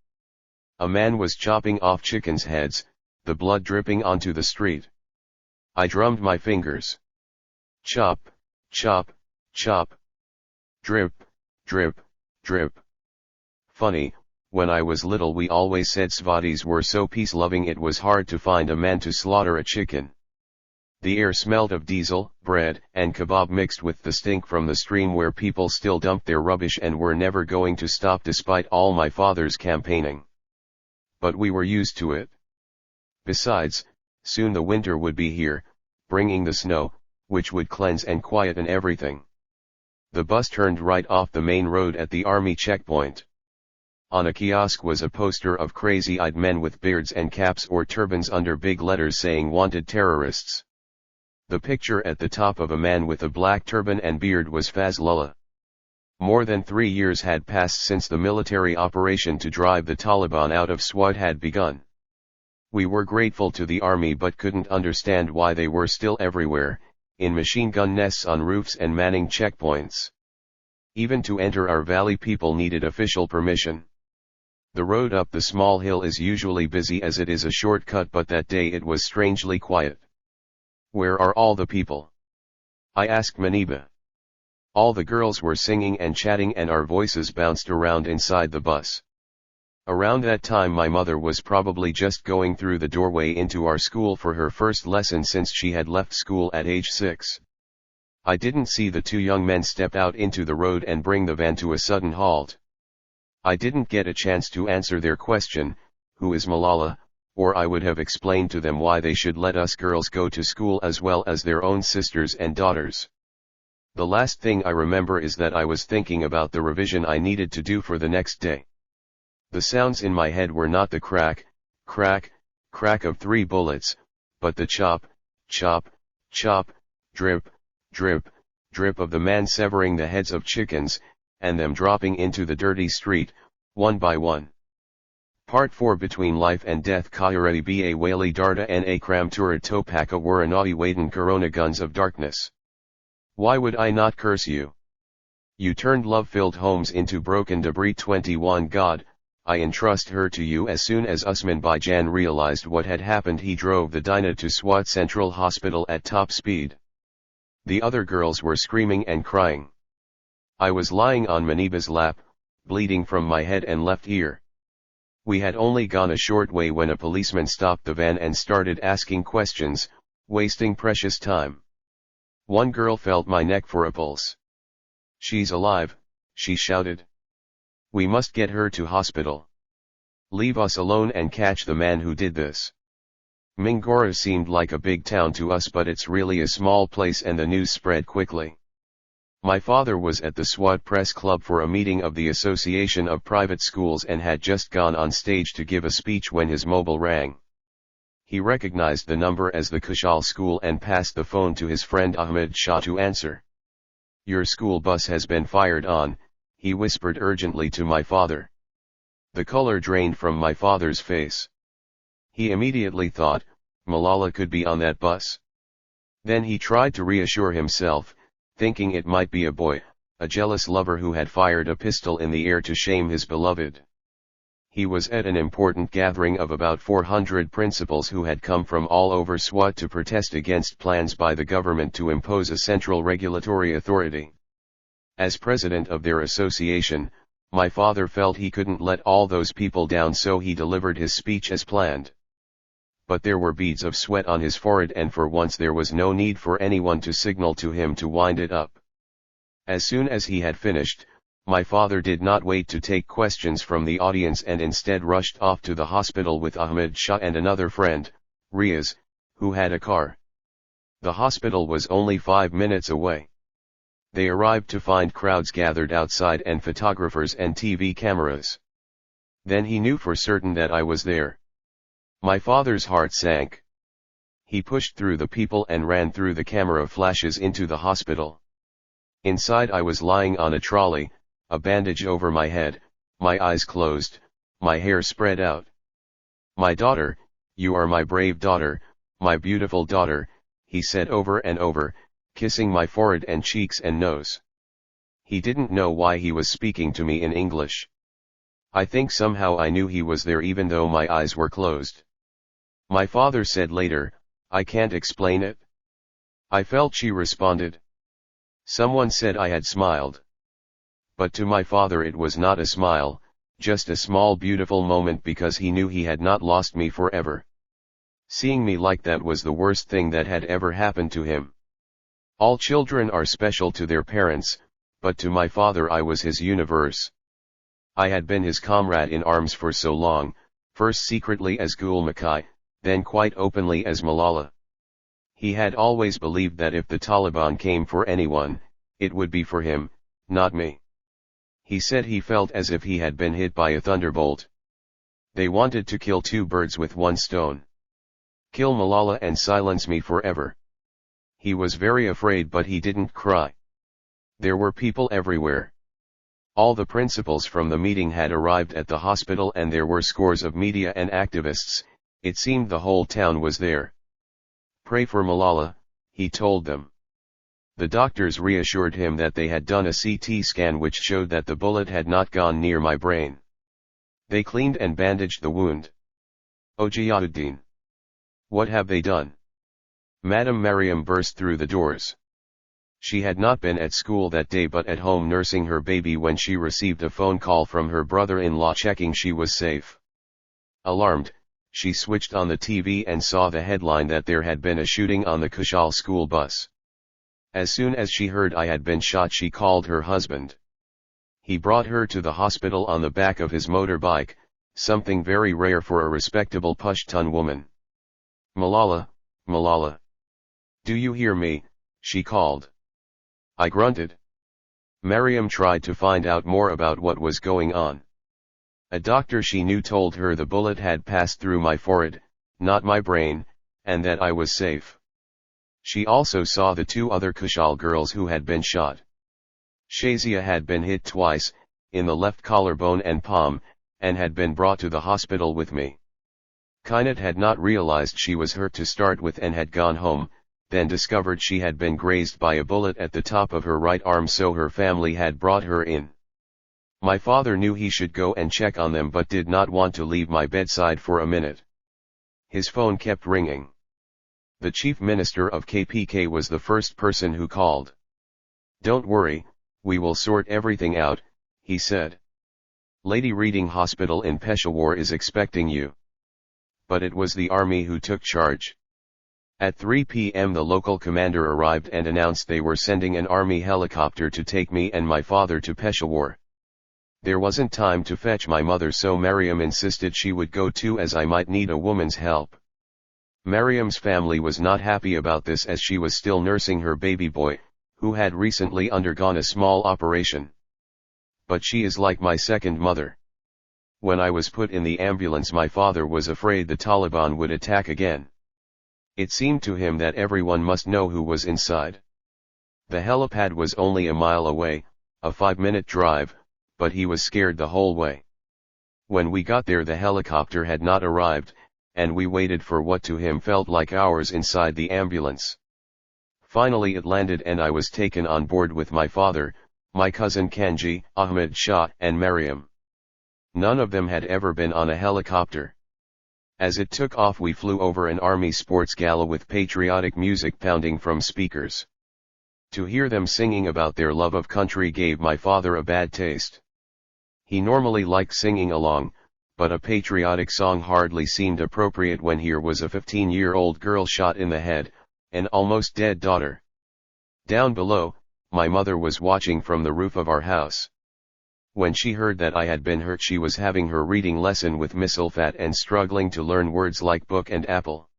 A man was chopping off chickens' heads, the blood dripping onto the street. I drummed my fingers. Chop, chop, chop. Drip, drip, drip. Funny, when I was little we always said Swatis were so peace-loving it was hard to find a man to slaughter a chicken. The air smelled of diesel, bread, and kebab mixed with the stink from the stream where people still dumped their rubbish and were never going to stop despite all my father's campaigning. But we were used to it. Besides, soon the winter would be here, bringing the snow, which would cleanse and quieten everything. The bus turned right off the main road at the army checkpoint. On a kiosk was a poster of crazy-eyed men with beards and caps or turbans under big letters saying "Wanted Terrorists." The picture at the top of a man with a black turban and beard was Fazlullah. More than 3 years had passed since the military operation to drive the Taliban out of Swat had begun. We were grateful to the army but couldn't understand why they were still everywhere, in machine gun nests on roofs and manning checkpoints. Even to enter our valley people needed official permission. The road up the small hill is usually busy as it is a shortcut, but that day it was strangely quiet. "Where are all the people?" I asked Maniba. All the girls were singing and chatting and our voices bounced around inside the bus. Around that time my mother was probably just going through the doorway into our school for her first lesson since she had left school at age 6. I didn't see the two young men step out into the road and bring the van to a sudden halt. I didn't get a chance to answer their question, "Who is Malala?" or I would have explained to them why they should let us girls go to school as well as their own sisters and daughters. The last thing I remember is that I was thinking about the revision I needed to do for the next day. The sounds in my head were not the crack, crack, crack of 3 bullets, but the chop, chop, chop, drip, drip, drip of the man severing the heads of chickens, and them dropping into the dirty street, one by one. Part 4 Between Life and Death. Kayaredi ba wali darda and akram turad topaka waranadi waden corona guns of darkness. Why would I not curse you? You turned love-filled homes into broken debris. 21 God, I entrust her to you. As soon as Usman Bijan realized what had happened, he drove the Dinah to Swat Central Hospital at top speed. The other girls were screaming and crying. I was lying on Maniba's lap, bleeding from my head and left ear. We had only gone a short way when a policeman stopped the van and started asking questions, wasting precious time. One girl felt my neck for a pulse. "She's alive," she shouted. "We must get her to hospital. Leave us alone and catch the man who did this." Mingora seemed like a big town to us, but it's really a small place and the news spread quickly. My father was at the Swat Press Club for a meeting of the Association of Private Schools and had just gone on stage to give a speech when his mobile rang. He recognized the number as the Kushal school and passed the phone to his friend Ahmed Shah to answer. "Your school bus has been fired on," he whispered urgently to my father. The color drained from my father's face. He immediately thought, Malala could be on that bus. Then he tried to reassure himself, thinking it might be a boy, a jealous lover who had fired a pistol in the air to shame his beloved. He was at an important gathering of about 400 principals who had come from all over Swat to protest against plans by the government to impose a central regulatory authority. As president of their association, my father felt he couldn't let all those people down, so he delivered his speech as planned. But there were beads of sweat on his forehead, and for once there was no need for anyone to signal to him to wind it up. As soon as he had finished, my father did not wait to take questions from the audience and instead rushed off to the hospital with Ahmed Shah and another friend, Riaz, who had a car. The hospital was only 5 minutes away. They arrived to find crowds gathered outside and photographers and TV cameras. Then he knew for certain that I was there. My father's heart sank. He pushed through the people and ran through the camera flashes into the hospital. Inside I was lying on a trolley, a bandage over my head, my eyes closed, my hair spread out. "My daughter, you are my brave daughter, my beautiful daughter," he said over and over, kissing my forehead and cheeks and nose. He didn't know why he was speaking to me in English. I think somehow I knew he was there even though my eyes were closed. My father said later, "I can't explain it." I felt she responded. Someone said I had smiled. But to my father it was not a smile, just a small beautiful moment, because he knew he had not lost me forever. Seeing me like that was the worst thing that had ever happened to him. All children are special to their parents, but to my father I was his universe. I had been his comrade in arms for so long, first secretly as Gul Makai, then quite openly as Malala. He had always believed that if the Taliban came for anyone, it would be for him, not me. He said he felt as if he had been hit by a thunderbolt. They wanted to kill two birds with one stone. Kill Malala and silence me forever. He was very afraid, but he didn't cry. There were people everywhere. All the principals from the meeting had arrived at the hospital, and there were scores of media and activists. It seemed the whole town was there. Pray for Malala, he told them. The doctors reassured him that they had done a CT scan which showed that the bullet had not gone near my brain. They cleaned and bandaged the wound. Oh Jiyauddin! What have they done? Madam Mariam burst through the doors. She had not been at school that day but at home nursing her baby when she received a phone call from her brother-in-law checking she was safe. Alarmed, she switched on the TV and saw the headline that there had been a shooting on the Kushal school bus. As soon as she heard I had been shot, she called her husband. He brought her to the hospital on the back of his motorbike, something very rare for a respectable Pashtun woman. Malala, Malala. Do you hear me? She called. I grunted. Mariam tried to find out more about what was going on. A doctor she knew told her the bullet had passed through my forehead, not my brain, and that I was safe. She also saw the two other Kushal girls who had been shot. Shazia had been hit twice, in the left collarbone and palm, and had been brought to the hospital with me. Kainat had not realized she was hurt to start with and had gone home, then discovered she had been grazed by a bullet at the top of her right arm, so her family had brought her in. My father knew he should go and check on them but did not want to leave my bedside for a minute. His phone kept ringing. The chief minister of KPK was the first person who called. Don't worry, we will sort everything out, he said. Lady Reading Hospital in Peshawar is expecting you. But it was the army who took charge. At 3 p.m. the local commander arrived and announced they were sending an army helicopter to take me and my father to Peshawar. There wasn't time to fetch my mother, so Mariam insisted she would go too, as I might need a woman's help. Mariam's family was not happy about this, as she was still nursing her baby boy, who had recently undergone a small operation. But she is like my second mother. When I was put in the ambulance, my father was afraid the Taliban would attack again. It seemed to him that everyone must know who was inside. The helipad was only a mile away, a 5-minute drive, but he was scared the whole way. When we got there, the helicopter had not arrived, and we waited for what to him felt like hours inside the ambulance. Finally it landed and I was taken on board with my father, my cousin Kanji, Ahmed Shah, and Mariam. None of them had ever been on a helicopter. As it took off, we flew over an army sports gala with patriotic music pounding from speakers. To hear them singing about their love of country gave my father a bad taste. He normally liked singing along, but a patriotic song hardly seemed appropriate when here was a 15-year-old girl shot in the head, an almost dead daughter. Down below, my mother was watching from the roof of our house. When she heard that I had been hurt, she was having her reading lesson with Miss Ulfat and struggling to learn words like book and apple.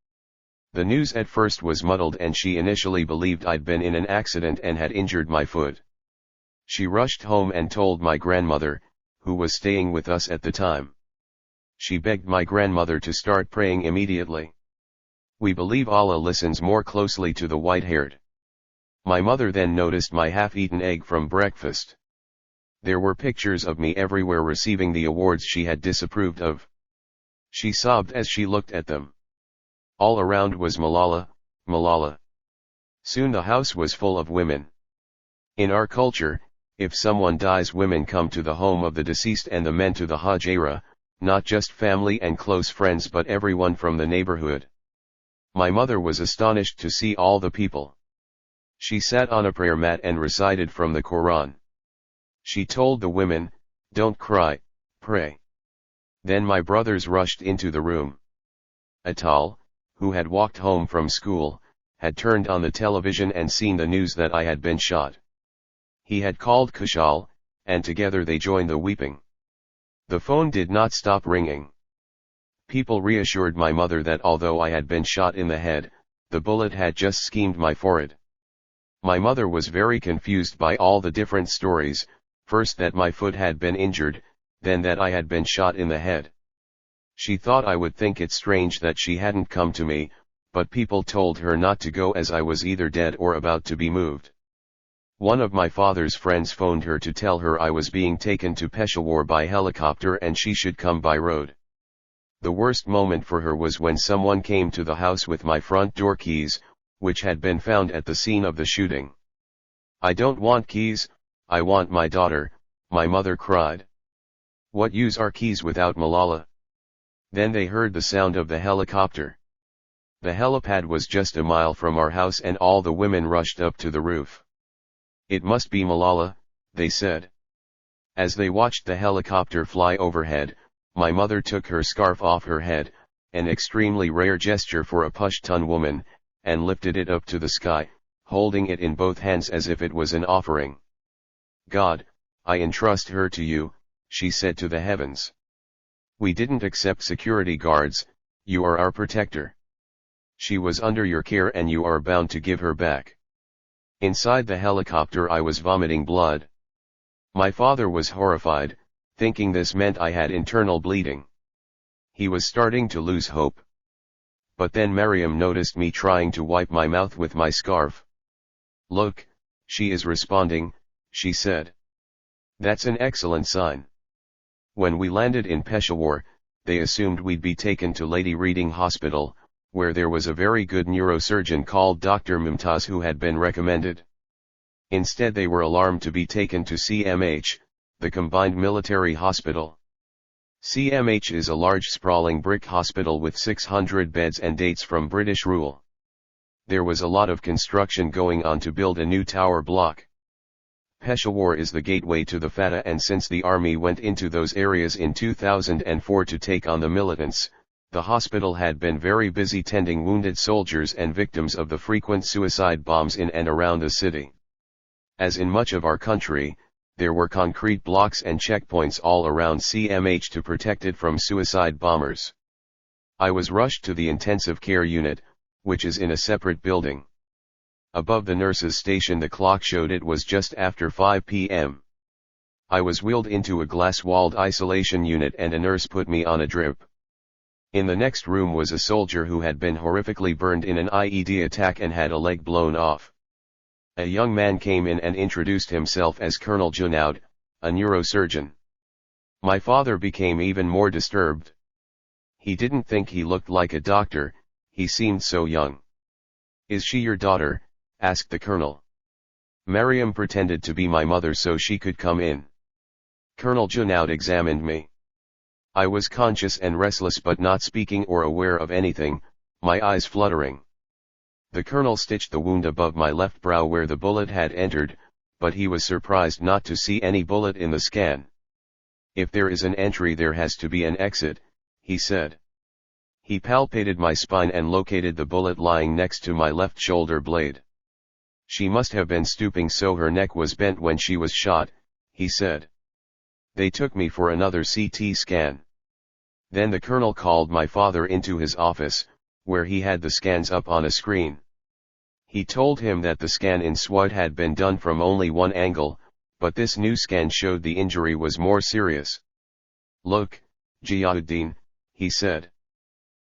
The news at first was muddled and she initially believed I'd been in an accident and had injured my foot. She rushed home and told my grandmother, who was staying with us at the time. She begged my grandmother to start praying immediately. We believe Allah listens more closely to the white-haired. My mother then noticed my half-eaten egg from breakfast. There were pictures of me everywhere receiving the awards she had disapproved of. She sobbed as she looked at them. All around was Malala, Malala. Soon the house was full of women. In our culture, if someone dies, women come to the home of the deceased and the men to the hajira, not just family and close friends but everyone from the neighborhood. My mother was astonished to see all the people. She sat on a prayer mat and recited from the Quran. She told the women, "Don't cry, pray." Then my brothers rushed into the room. Atal, who had walked home from school, had turned on the television and seen the news that I had been shot. He had called Kushal, and together they joined the weeping. The phone did not stop ringing. People reassured my mother that although I had been shot in the head, the bullet had just skimmed my forehead. My mother was very confused by all the different stories, first that my foot had been injured, then that I had been shot in the head. She thought I would think it strange that she hadn't come to me, but people told her not to go as I was either dead or about to be moved. One of my father's friends phoned her to tell her I was being taken to Peshawar by helicopter and she should come by road. The worst moment for her was when someone came to the house with my front door keys, which had been found at the scene of the shooting. "I don't want keys, I want my daughter," my mother cried. "What use are keys without Malala?" Then they heard the sound of the helicopter. The helipad was just a mile from our house and all the women rushed up to the roof. "It must be Malala," they said. As they watched the helicopter fly overhead, my mother took her scarf off her head, an extremely rare gesture for a Pashtun woman, and lifted it up to the sky, holding it in both hands as if it was an offering. "God, I entrust her to you," she said to the heavens. "We didn't accept security guards, you are our protector. She was under your care and you are bound to give her back." Inside the helicopter I was vomiting blood. My father was horrified, thinking this meant I had internal bleeding. He was starting to lose hope. But then Mariam noticed me trying to wipe my mouth with my scarf. "Look, she is responding," she said. "That's an excellent sign." When we landed in Peshawar, they assumed we'd be taken to Lady Reading Hospital, where there was a very good neurosurgeon called Dr. Mumtaz who had been recommended. Instead they were alarmed to be taken to CMH, the Combined Military Hospital. CMH is a large sprawling brick hospital with 600 beds and dates from British rule. There was a lot of construction going on to build a new tower block. Peshawar is the gateway to the FATA, and since the army went into those areas in 2004 to take on the militants, the hospital had been very busy tending wounded soldiers and victims of the frequent suicide bombs in and around the city. As in much of our country, there were concrete blocks and checkpoints all around CMH to protect it from suicide bombers. I was rushed to the intensive care unit, which is in a separate building. Above the nurses' station the clock showed it was just after 5 p.m. I was wheeled into a glass-walled isolation unit and a nurse put me on a drip. In the next room was a soldier who had been horrifically burned in an IED attack and had a leg blown off. A young man came in and introduced himself as Colonel Junaid, a neurosurgeon. My father became even more disturbed. He didn't think he looked like a doctor, he seemed so young. "Is she your daughter?" asked the colonel. Mariam pretended to be my mother so she could come in. Colonel Junaid examined me. I was conscious and restless but not speaking or aware of anything, my eyes fluttering. The colonel stitched the wound above my left brow where the bullet had entered, but he was surprised not to see any bullet in the scan. "If there is an entry there has to be an exit," he said. He palpated my spine and located the bullet lying next to my left shoulder blade. "She must have been stooping so her neck was bent when she was shot," he said. They took me for another CT scan. Then the colonel called my father into his office, where he had the scans up on a screen. He told him that the scan in SWAT had been done from only one angle, but this new scan showed the injury was more serious. "Look, Giauddin," he said.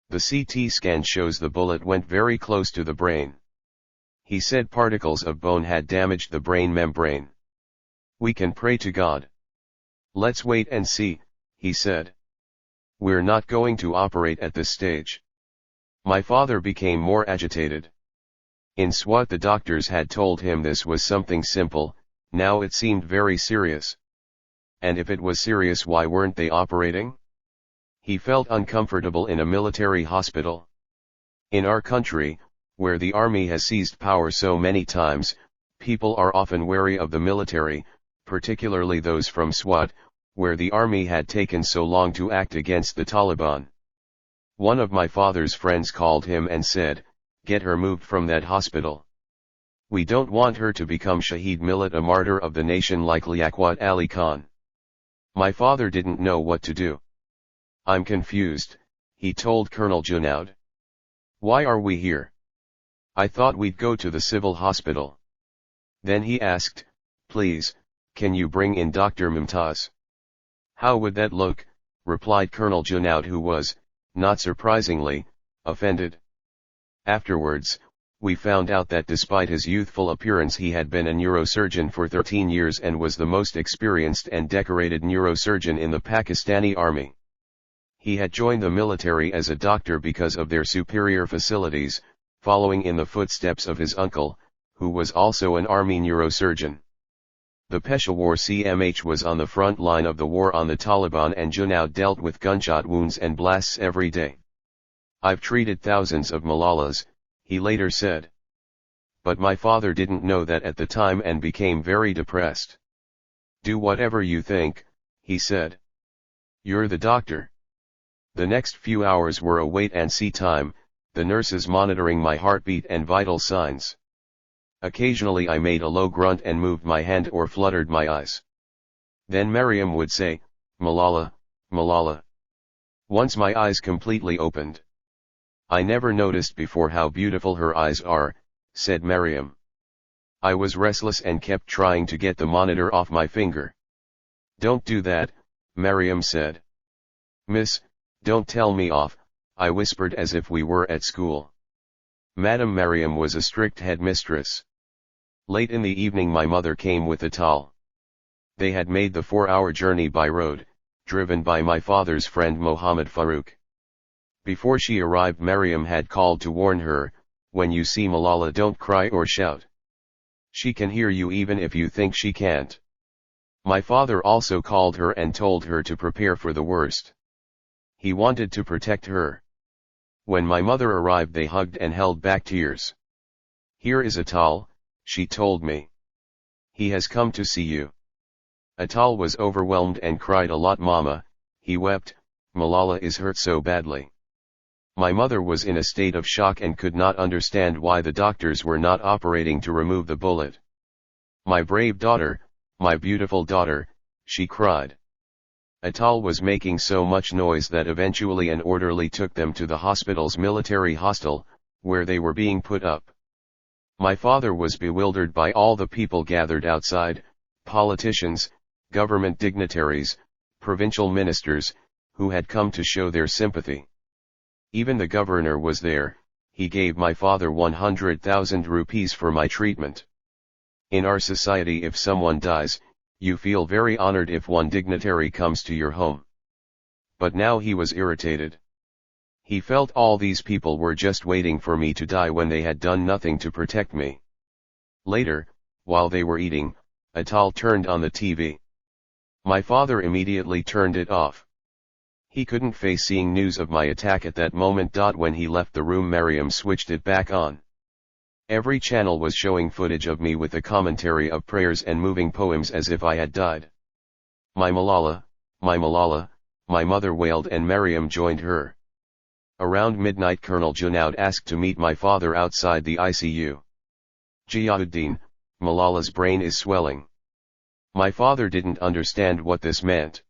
"The CT scan shows the bullet went very close to the brain." He said particles of bone had damaged the brain membrane. "We can pray to God. Let's wait and see," he said. "We're not going to operate at this stage." My father became more agitated. In SWAT the doctors had told him this was something simple, now it seemed very serious. And if it was serious, why weren't they operating? He felt uncomfortable in a military hospital. In our country, where the army has seized power so many times, people are often wary of the military, particularly those from SWAT, where the army had taken so long to act against the Taliban. One of my father's friends called him and said, "Get her moved from that hospital. We don't want her to become Shaheed Millet, a martyr of the nation like Liaquat Ali Khan." My father didn't know what to do. "I'm confused," he told Colonel Junaid. "Why are we here? I thought we'd go to the civil hospital." Then he asked, "Please, can you bring in Dr. Mumtaz?" "How would that look?" replied Colonel Junaid, who was, not surprisingly, offended. Afterwards, we found out that despite his youthful appearance he had been a neurosurgeon for 13 years and was the most experienced and decorated neurosurgeon in the Pakistani army. He had joined the military as a doctor because of their superior facilities, following in the footsteps of his uncle, who was also an army neurosurgeon. The Peshawar CMH was on the front line of the war on the Taliban, and Junaid dealt with gunshot wounds and blasts every day. "I've treated thousands of Malalas," he later said. "But my father didn't know that at the time and became very depressed." "Do whatever you think," he said. "You're the doctor." The next few hours were a wait-and-see time, the nurses monitoring my heartbeat and vital signs. Occasionally I made a low grunt and moved my hand or fluttered my eyes. Then Mariam would say, "Malala, Malala." Once my eyes completely opened. "I never noticed before how beautiful her eyes are," said Mariam. I was restless and kept trying to get the monitor off my finger. "Don't do that," Mariam said. "Miss, don't tell me off," I whispered as if we were at school. Madame Mariam was a strict headmistress. Late in the evening my mother came with a towel. They had made the 4-hour journey by road, driven by my father's friend Mohammed Farouk. Before she arrived, Mariam had called to warn her, "When you see Malala, don't cry or shout. She can hear you even if you think she can't." My father also called her and told her to prepare for the worst. He wanted to protect her. When my mother arrived, they hugged and held back tears. "Here is Atal," she told me. "He has come to see you." Atal was overwhelmed and cried a lot. "Mama," he wept, "Malala is hurt so badly." My mother was in a state of shock and could not understand why the doctors were not operating to remove the bullet. "My brave daughter, my beautiful daughter," she cried. Atal was making so much noise that eventually an orderly took them to the hospital's military hostel, where they were being put up. My father was bewildered by all the people gathered outside, politicians, government dignitaries, provincial ministers, who had come to show their sympathy. Even the governor was there. He gave my father 100,000 rupees for my treatment. In our society, if someone dies, you feel very honored if one dignitary comes to your home. But now he was irritated. He felt all these people were just waiting for me to die when they had done nothing to protect me. Later, while they were eating, Atal turned on the TV. My father immediately turned it off. He couldn't face seeing news of my attack at that moment. When he left the room, Mariam switched it back on. Every channel was showing footage of me with a commentary of prayers and moving poems as if I had died. "My Malala, my Malala," my mother wailed, and Mariam joined her. Around midnight, Colonel Junaid asked to meet my father outside the ICU. "Giauddin, Malala's brain is swelling." My father didn't understand what this meant.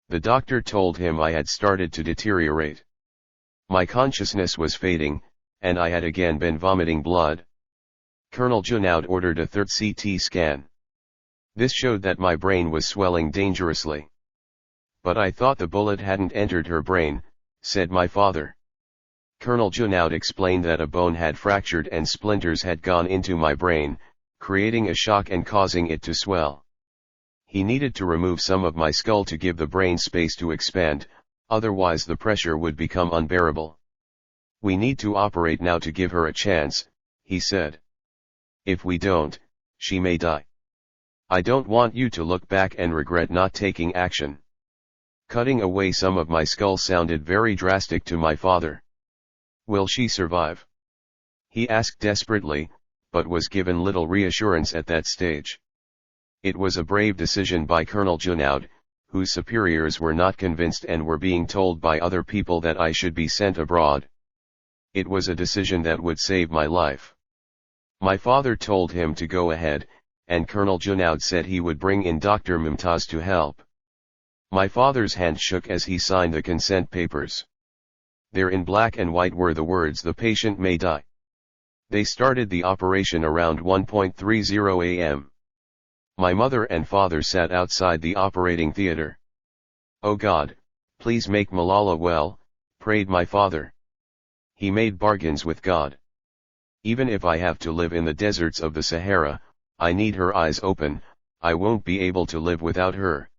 The doctor told him I had started to deteriorate. My consciousness was fading, and I had again been vomiting blood. Colonel Junaid ordered a third CT scan. This showed that my brain was swelling dangerously. "But I thought the bullet hadn't entered her brain," said my father. Colonel Junaid explained that a bone had fractured and splinters had gone into my brain, creating a shock and causing it to swell. He needed to remove some of my skull to give the brain space to expand, otherwise the pressure would become unbearable. "We need to operate now to give her a chance," he said. "If we don't, she may die. I don't want you to look back and regret not taking action." Cutting away some of my skull sounded very drastic to my father. "Will she survive?" he asked desperately, but was given little reassurance at that stage. It was a brave decision by Colonel Junaid, whose superiors were not convinced and were being told by other people that I should be sent abroad. It was a decision that would save my life. My father told him to go ahead, and Colonel Junaid said he would bring in Dr. Mumtaz to help. My father's hand shook as he signed the consent papers. There in black and white were the words, "The patient may die." They started the operation around 1:30 a.m. My mother and father sat outside the operating theater. "Oh God, please make Malala well," prayed my father. He made bargains with God. "Even if I have to live in the deserts of the Sahara, I need her eyes open, I won't be able to live without her.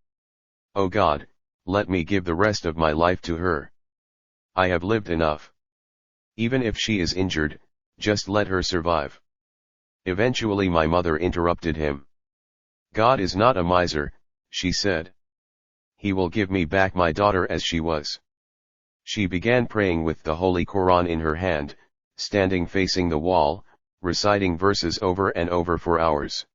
Oh God, let me give the rest of my life to her. I have lived enough. Even if she is injured, just let her survive." Eventually my mother interrupted him. "God is not a miser," she said. "He will give me back my daughter as she was." She began praying with the Holy Quran in her hand, standing facing the wall, reciting verses over and over for hours.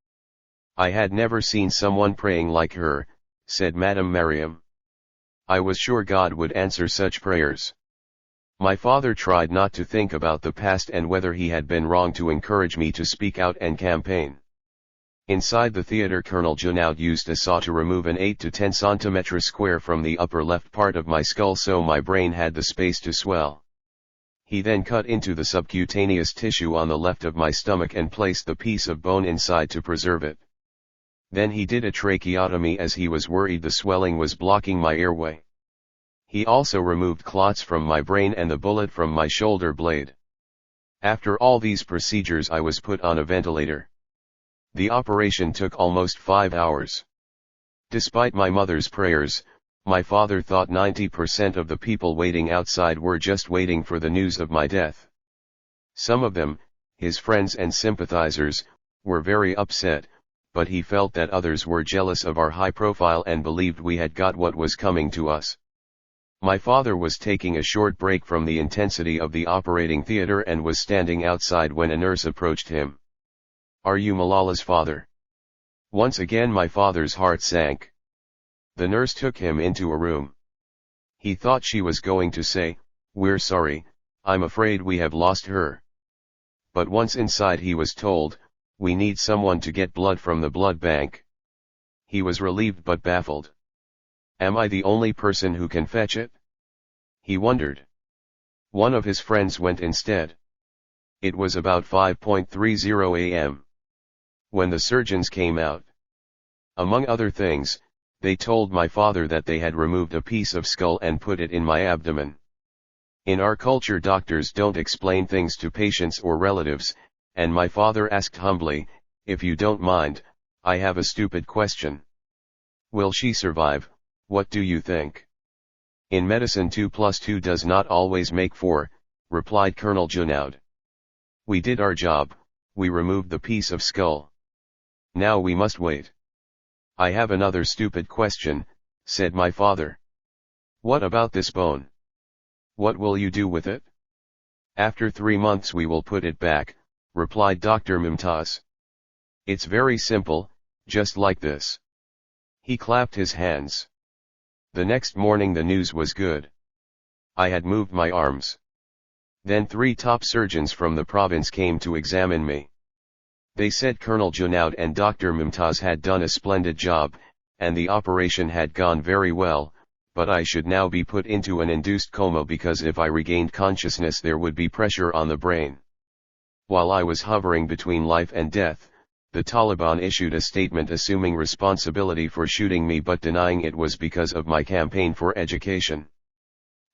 "I had never seen someone praying like her," said Madame Mariam. "I was sure God would answer such prayers." My father tried not to think about the past and whether he had been wrong to encourage me to speak out and campaign. Inside the theater, Colonel Junaid used a saw to remove an 8 to 10 cm square from the upper left part of my skull so my brain had the space to swell. He then cut into the subcutaneous tissue on the left of my stomach and placed the piece of bone inside to preserve it. Then he did a tracheotomy as he was worried the swelling was blocking my airway. He also removed clots from my brain and the bullet from my shoulder blade. After all these procedures I was put on a ventilator. The operation took almost 5 hours. Despite my mother's prayers, my father thought 90% of the people waiting outside were just waiting for the news of my death. Some of them, his friends and sympathizers, were very upset, but he felt that others were jealous of our high profile and believed we had got what was coming to us. My father was taking a short break from the intensity of the operating theater and was standing outside when a nurse approached him. "Are you Malala's father?" Once again my father's heart sank. The nurse took him into a room. He thought she was going to say, "We're sorry, I'm afraid we have lost her." But once inside he was told, "We need someone to get blood from the blood bank." He was relieved but baffled. Am I the only person who can fetch it? He wondered. One of his friends went instead. It was about 5:30 a.m. when the surgeons came out. Among other things, they told my father that they had removed a piece of skull and put it in my abdomen. In our culture, doctors don't explain things to patients or relatives, and my father asked humbly, "If you don't mind, I have a stupid question. Will she survive? What do you think?" "In medicine 2 plus 2 does not always make 4, replied Colonel Junaid. "We did our job, we removed the piece of skull. Now we must wait." "I have another stupid question," said my father. "What about this bone? What will you do with it?" "After 3 months we will put it back," replied Dr. Mumtaz. "It's very simple, just like this." He clapped his hands. The next morning the news was good. I had moved my arms. Then 3 top surgeons from the province came to examine me. They said Colonel Junaid and Dr. Mumtaz had done a splendid job, and the operation had gone very well, but I should now be put into an induced coma because if I regained consciousness there would be pressure on the brain. While I was hovering between life and death, the Taliban issued a statement assuming responsibility for shooting me but denying it was because of my campaign for education.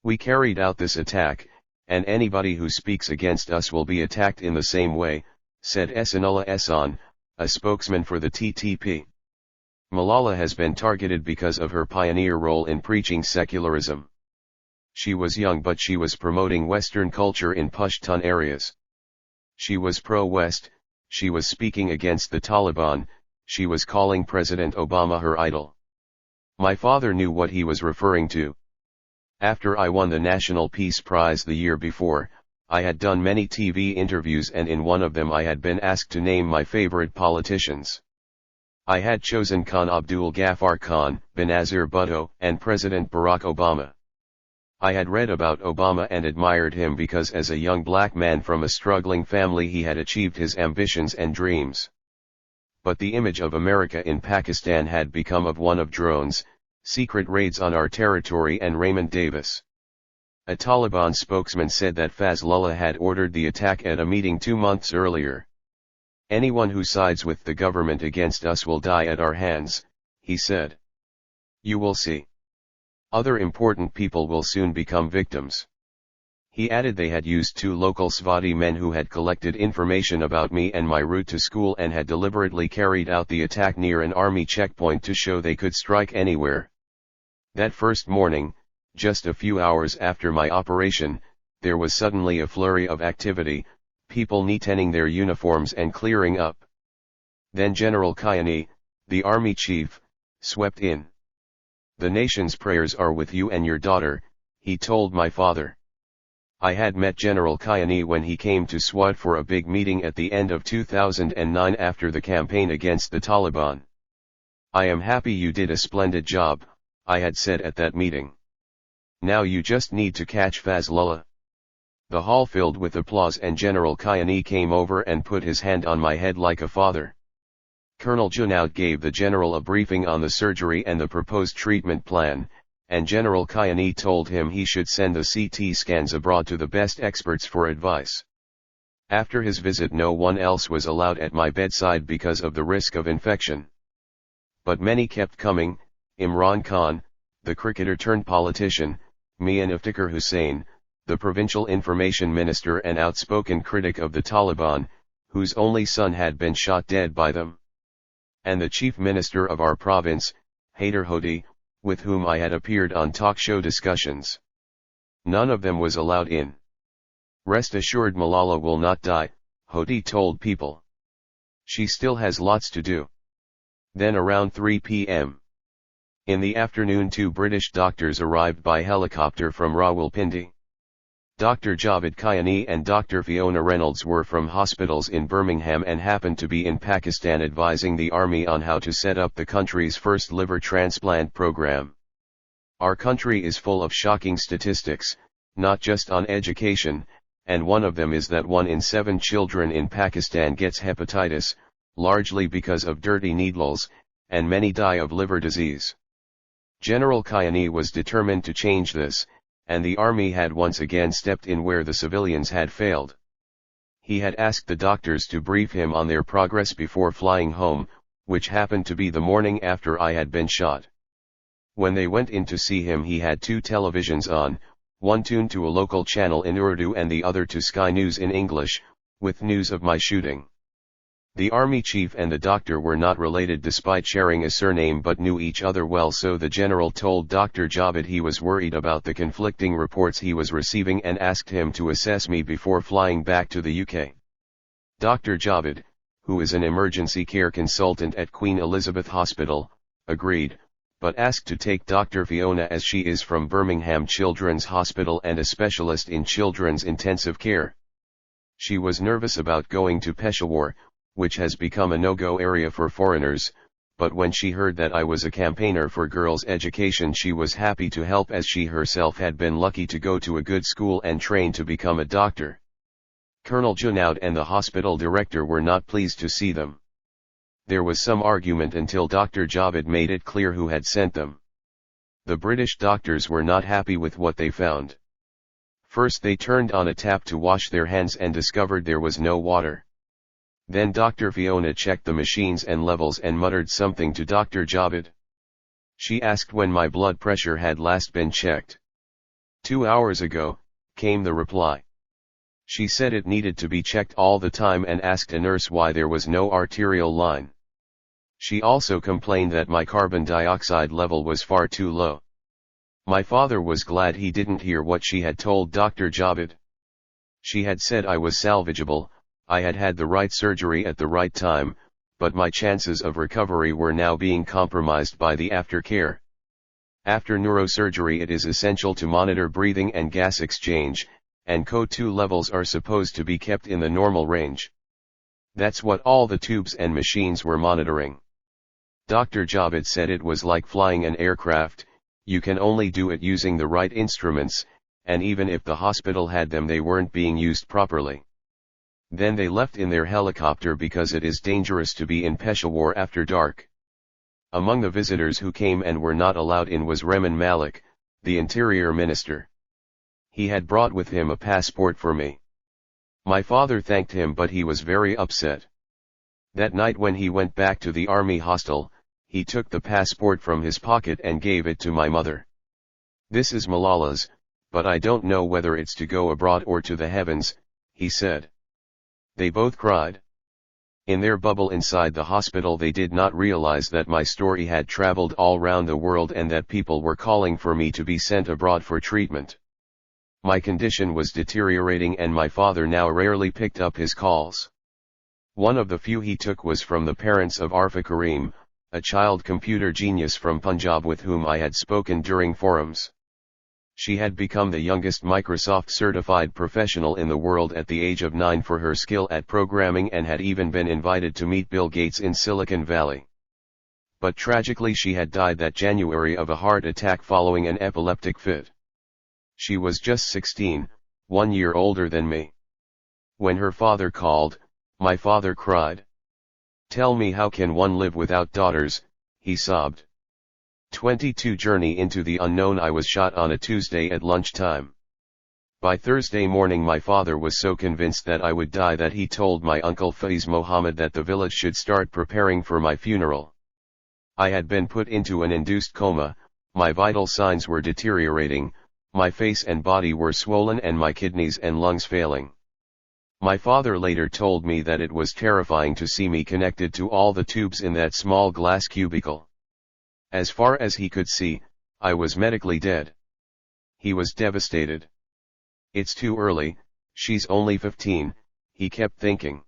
"We carried out this attack, and anybody who speaks against us will be attacked in the same way," said Esanullah Ehsan, a spokesman for the TTP. "Malala has been targeted because of her pioneer role in preaching secularism. She was young but she was promoting Western culture in Pashtun areas. She was pro-West, she was speaking against the Taliban, she was calling President Obama her idol." My father knew what he was referring to. After I won the National Peace Prize the year before, I had done many TV interviews and in one of them I had been asked to name my favorite politicians. I had chosen Khan Abdul Ghaffar Khan, Benazir Bhutto, and President Barack Obama. I had read about Obama and admired him because as a young black man from a struggling family he had achieved his ambitions and dreams. But the image of America in Pakistan had become of one of drones, secret raids on our territory and Raymond Davis. A Taliban spokesman said that Fazlullah had ordered the attack at a meeting 2 months earlier. "Anyone who sides with the government against us will die at our hands," he said. "You will see. Other important people will soon become victims." He added they had used 2 local Swati men who had collected information about me and my route to school and had deliberately carried out the attack near an army checkpoint to show they could strike anywhere. That first morning, just a few hours after my operation, there was suddenly a flurry of activity, people neatening their uniforms and clearing up. Then General Kiani, the army chief, swept in. "The nation's prayers are with you and your daughter," he told my father. I had met General Kiani when he came to Swat for a big meeting at the end of 2009 after the campaign against the Taliban. "I am happy you did a splendid job," I had said at that meeting. "Now you just need to catch Fazlullah." The hall filled with applause and General Kiani came over and put his hand on my head like a father. Colonel Junaid gave the general a briefing on the surgery and the proposed treatment plan, and General Kiani told him he should send the CT scans abroad to the best experts for advice. After his visit, no one else was allowed at my bedside because of the risk of infection. But many kept coming: Imran Khan, the cricketer turned politician, Mian Iftikhar Hussain, the provincial information minister and outspoken critic of the Taliban, whose only son had been shot dead by them, and the chief minister of our province, Haider Hodi, with whom I had appeared on talk show discussions. None of them was allowed in. "Rest assured, Malala will not die," Hodi told people. "She still has lots to do." Then around 3 p.m. in the afternoon, 2 British doctors arrived by helicopter from Rawalpindi. Dr. Javed Kiani and Dr. Fiona Reynolds were from hospitals in Birmingham and happened to be in Pakistan advising the army on how to set up the country's first liver transplant program. Our country is full of shocking statistics, not just on education, and one of them is that 1 in 7 children in Pakistan gets hepatitis, largely because of dirty needles, and many die of liver disease. General Kiani was determined to change this, and the army had once again stepped in where the civilians had failed. He had asked the doctors to brief him on their progress before flying home, which happened to be the morning after I had been shot. When they went in to see him, he had 2 televisions on, one tuned to a local channel in Urdu and the other to Sky News in English, with news of my shooting. The army chief and the doctor were not related despite sharing a surname but knew each other well, so the general told Dr. Javed he was worried about the conflicting reports he was receiving and asked him to assess me before flying back to the UK. Dr. Javed, who is an emergency care consultant at Queen Elizabeth Hospital, agreed, but asked to take Dr. Fiona as she is from Birmingham Children's Hospital and a specialist in children's intensive care. She was nervous about going to Peshawar, which has become a no-go area for foreigners, but when she heard that I was a campaigner for girls' education, she was happy to help, as she herself had been lucky to go to a good school and train to become a doctor. Colonel Junaid and the hospital director were not pleased to see them. There was some argument until Dr. Javed made it clear who had sent them. The British doctors were not happy with what they found. First they turned on a tap to wash their hands and discovered there was no water. Then Dr. Fiona checked the machines and levels and muttered something to Dr. Javed. She asked when my blood pressure had last been checked. 2 hours ago, came the reply. She said it needed to be checked all the time and asked a nurse why there was no arterial line. She also complained that my carbon dioxide level was far too low. My father was glad he didn't hear what she had told Dr. Javed. She had said I was salvageable, I had had the right surgery at the right time, but my chances of recovery were now being compromised by the aftercare. After neurosurgery, it is essential to monitor breathing and gas exchange, and CO2 levels are supposed to be kept in the normal range. That's what all the tubes and machines were monitoring. Dr. Javed said it was like flying an aircraft, you can only do it using the right instruments, and even if the hospital had them, they weren't being used properly. Then they left in their helicopter because it is dangerous to be in Peshawar after dark. Among the visitors who came and were not allowed in was Rehman Malik, the interior minister. He had brought with him a passport for me. My father thanked him, but he was very upset. That night when he went back to the army hostel, he took the passport from his pocket and gave it to my mother. "This is Malala's, but I don't know whether it's to go abroad or to the heavens," he said. They both cried. In their bubble inside the hospital, they did not realize that my story had traveled all round the world and that people were calling for me to be sent abroad for treatment. My condition was deteriorating and my father now rarely picked up his calls. One of the few he took was from the parents of Arfa Karim, a child computer genius from Punjab with whom I had spoken during forums. She had become the youngest Microsoft certified professional in the world at the age of 9 for her skill at programming and had even been invited to meet Bill Gates in Silicon Valley. But tragically she had died that January of a heart attack following an epileptic fit. She was just 16, 1 year older than me. When her father called, my father cried. "Tell me, how can one live without daughters?" he sobbed. 22 Journey into the unknown. I was shot on a Tuesday at lunchtime. By Thursday morning my father was so convinced that I would die that he told my uncle Faiz Mohammed that the village should start preparing for my funeral. I had been put into an induced coma, my vital signs were deteriorating, my face and body were swollen and my kidneys and lungs failing. My father later told me that it was terrifying to see me connected to all the tubes in that small glass cubicle. As far as he could see, I was medically dead. He was devastated. "It's too early, she's only 15, he kept thinking.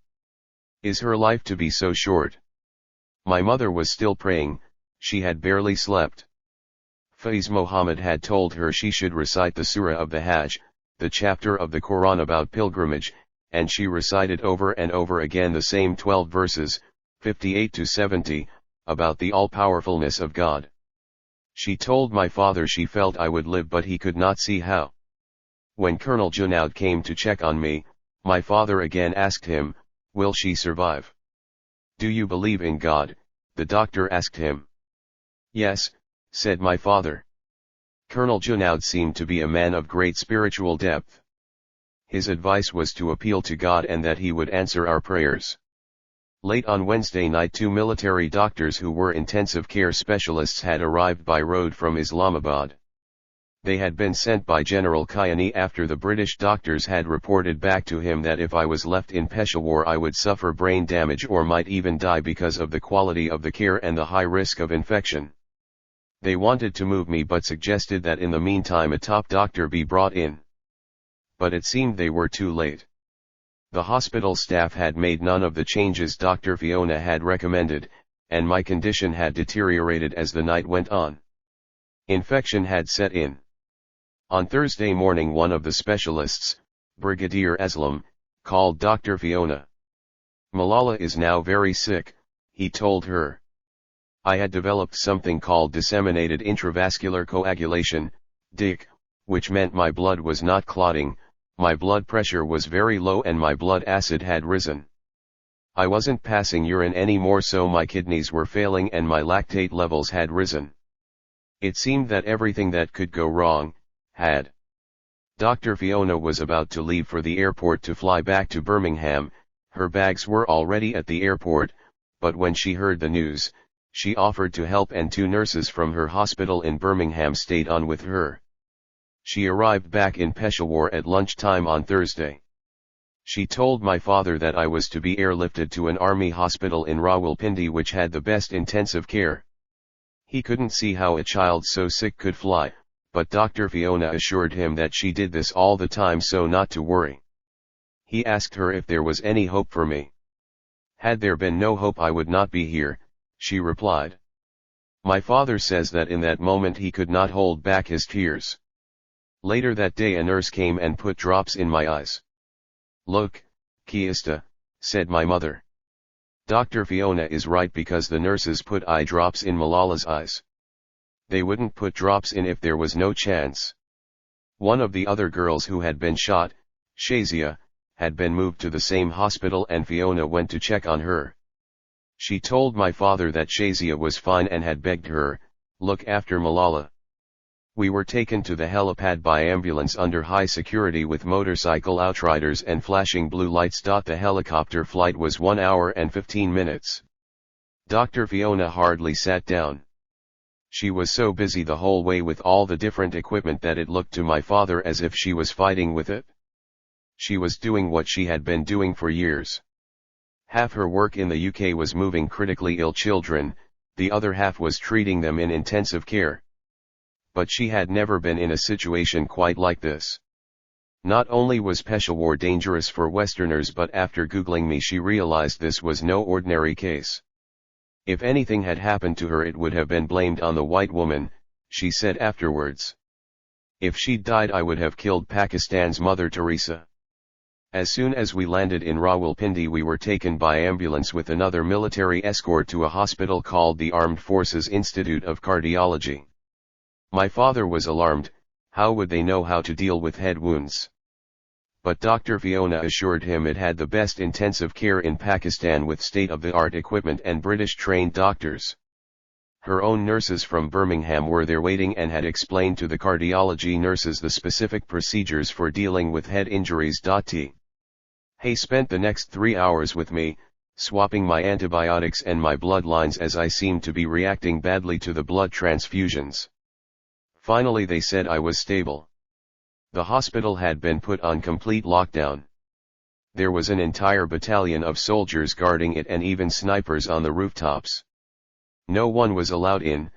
Is her life to be so short? My mother was still praying, she had barely slept. Faiz Mohammed had told her she should recite the Surah of the Hajj, the chapter of the Quran about pilgrimage, and she recited over and over again the same 12 verses, 58 to 70, about the all-powerfulness of God. She told my father she felt I would live, but he could not see how. When Colonel Junaid came to check on me, my father again asked him, "Will she survive?" "Do you believe in God?" the doctor asked him. "Yes," said my father. Colonel Junaid seemed to be a man of great spiritual depth. His advice was to appeal to God and that he would answer our prayers. Late on Wednesday night 2 military doctors who were intensive care specialists had arrived by road from Islamabad. They had been sent by General Kiani after the British doctors had reported back to him that if I was left in Peshawar I would suffer brain damage or might even die because of the quality of the care and the high risk of infection. They wanted to move me but suggested that in the meantime a top doctor be brought in. But it seemed they were too late. The hospital staff had made none of the changes Dr. Fiona had recommended, and my condition had deteriorated as the night went on. Infection had set in. On Thursday morning one of the specialists, Brigadier Aslam, called Dr. Fiona. "Malala is now very sick," he told her. I had developed something called disseminated intravascular coagulation, DIC, which meant my blood was not clotting, my blood pressure was very low and my blood acid had risen. I wasn't passing urine anymore, so my kidneys were failing and my lactate levels had risen. It seemed that everything that could go wrong, had. Dr. Fiona was about to leave for the airport to fly back to Birmingham, her bags were already at the airport, but when she heard the news, she offered to help and 2 nurses from her hospital in Birmingham stayed on with her. She arrived back in Peshawar at lunchtime on Thursday. She told my father that I was to be airlifted to an army hospital in Rawalpindi which had the best intensive care. He couldn't see how a child so sick could fly, but Dr. Fiona assured him that she did this all the time, so not to worry. He asked her if there was any hope for me. "Had there been no hope I would not be here," she replied. My father says that in that moment he could not hold back his tears. Later that day a nurse came and put drops in my eyes. "Look, Kiista," said my mother. "Dr. Fiona is right because the nurses put eye drops in Malala's eyes. They wouldn't put drops in if there was no chance." One of the other girls who had been shot, Shazia, had been moved to the same hospital and Fiona went to check on her. She told my father that Shazia was fine and had begged her, "Look after Malala." We were taken to the helipad by ambulance under high security with motorcycle outriders and flashing blue lights. The helicopter flight was 1 hour and 15 minutes. Dr. Fiona hardly sat down. She was so busy the whole way with all the different equipment that it looked to my father as if she was fighting with it. She was doing what she had been doing for years. Half her work in the UK was moving critically ill children, the other half was treating them in intensive care. But she had never been in a situation quite like this. Not only was Peshawar dangerous for Westerners, but after Googling me she realized this was no ordinary case. If anything had happened to her it would have been blamed on the white woman, she said afterwards. If she'd died I would have killed Pakistan's Mother Teresa. As soon as we landed in Rawalpindi we were taken by ambulance with another military escort to a hospital called the Armed Forces Institute of Cardiology. My father was alarmed. How would they know how to deal with head wounds? But Dr. Fiona assured him it had the best intensive care in Pakistan with state-of-the-art equipment and British-trained doctors. Her own nurses from Birmingham were there waiting and had explained to the cardiology nurses the specific procedures for dealing with head injuries. He spent the next 3 hours with me, swapping my antibiotics and my blood lines as I seemed to be reacting badly to the blood transfusions. Finally they said I was stable. The hospital had been put on complete lockdown. There was an entire battalion of soldiers guarding it and even snipers on the rooftops. No one was allowed in,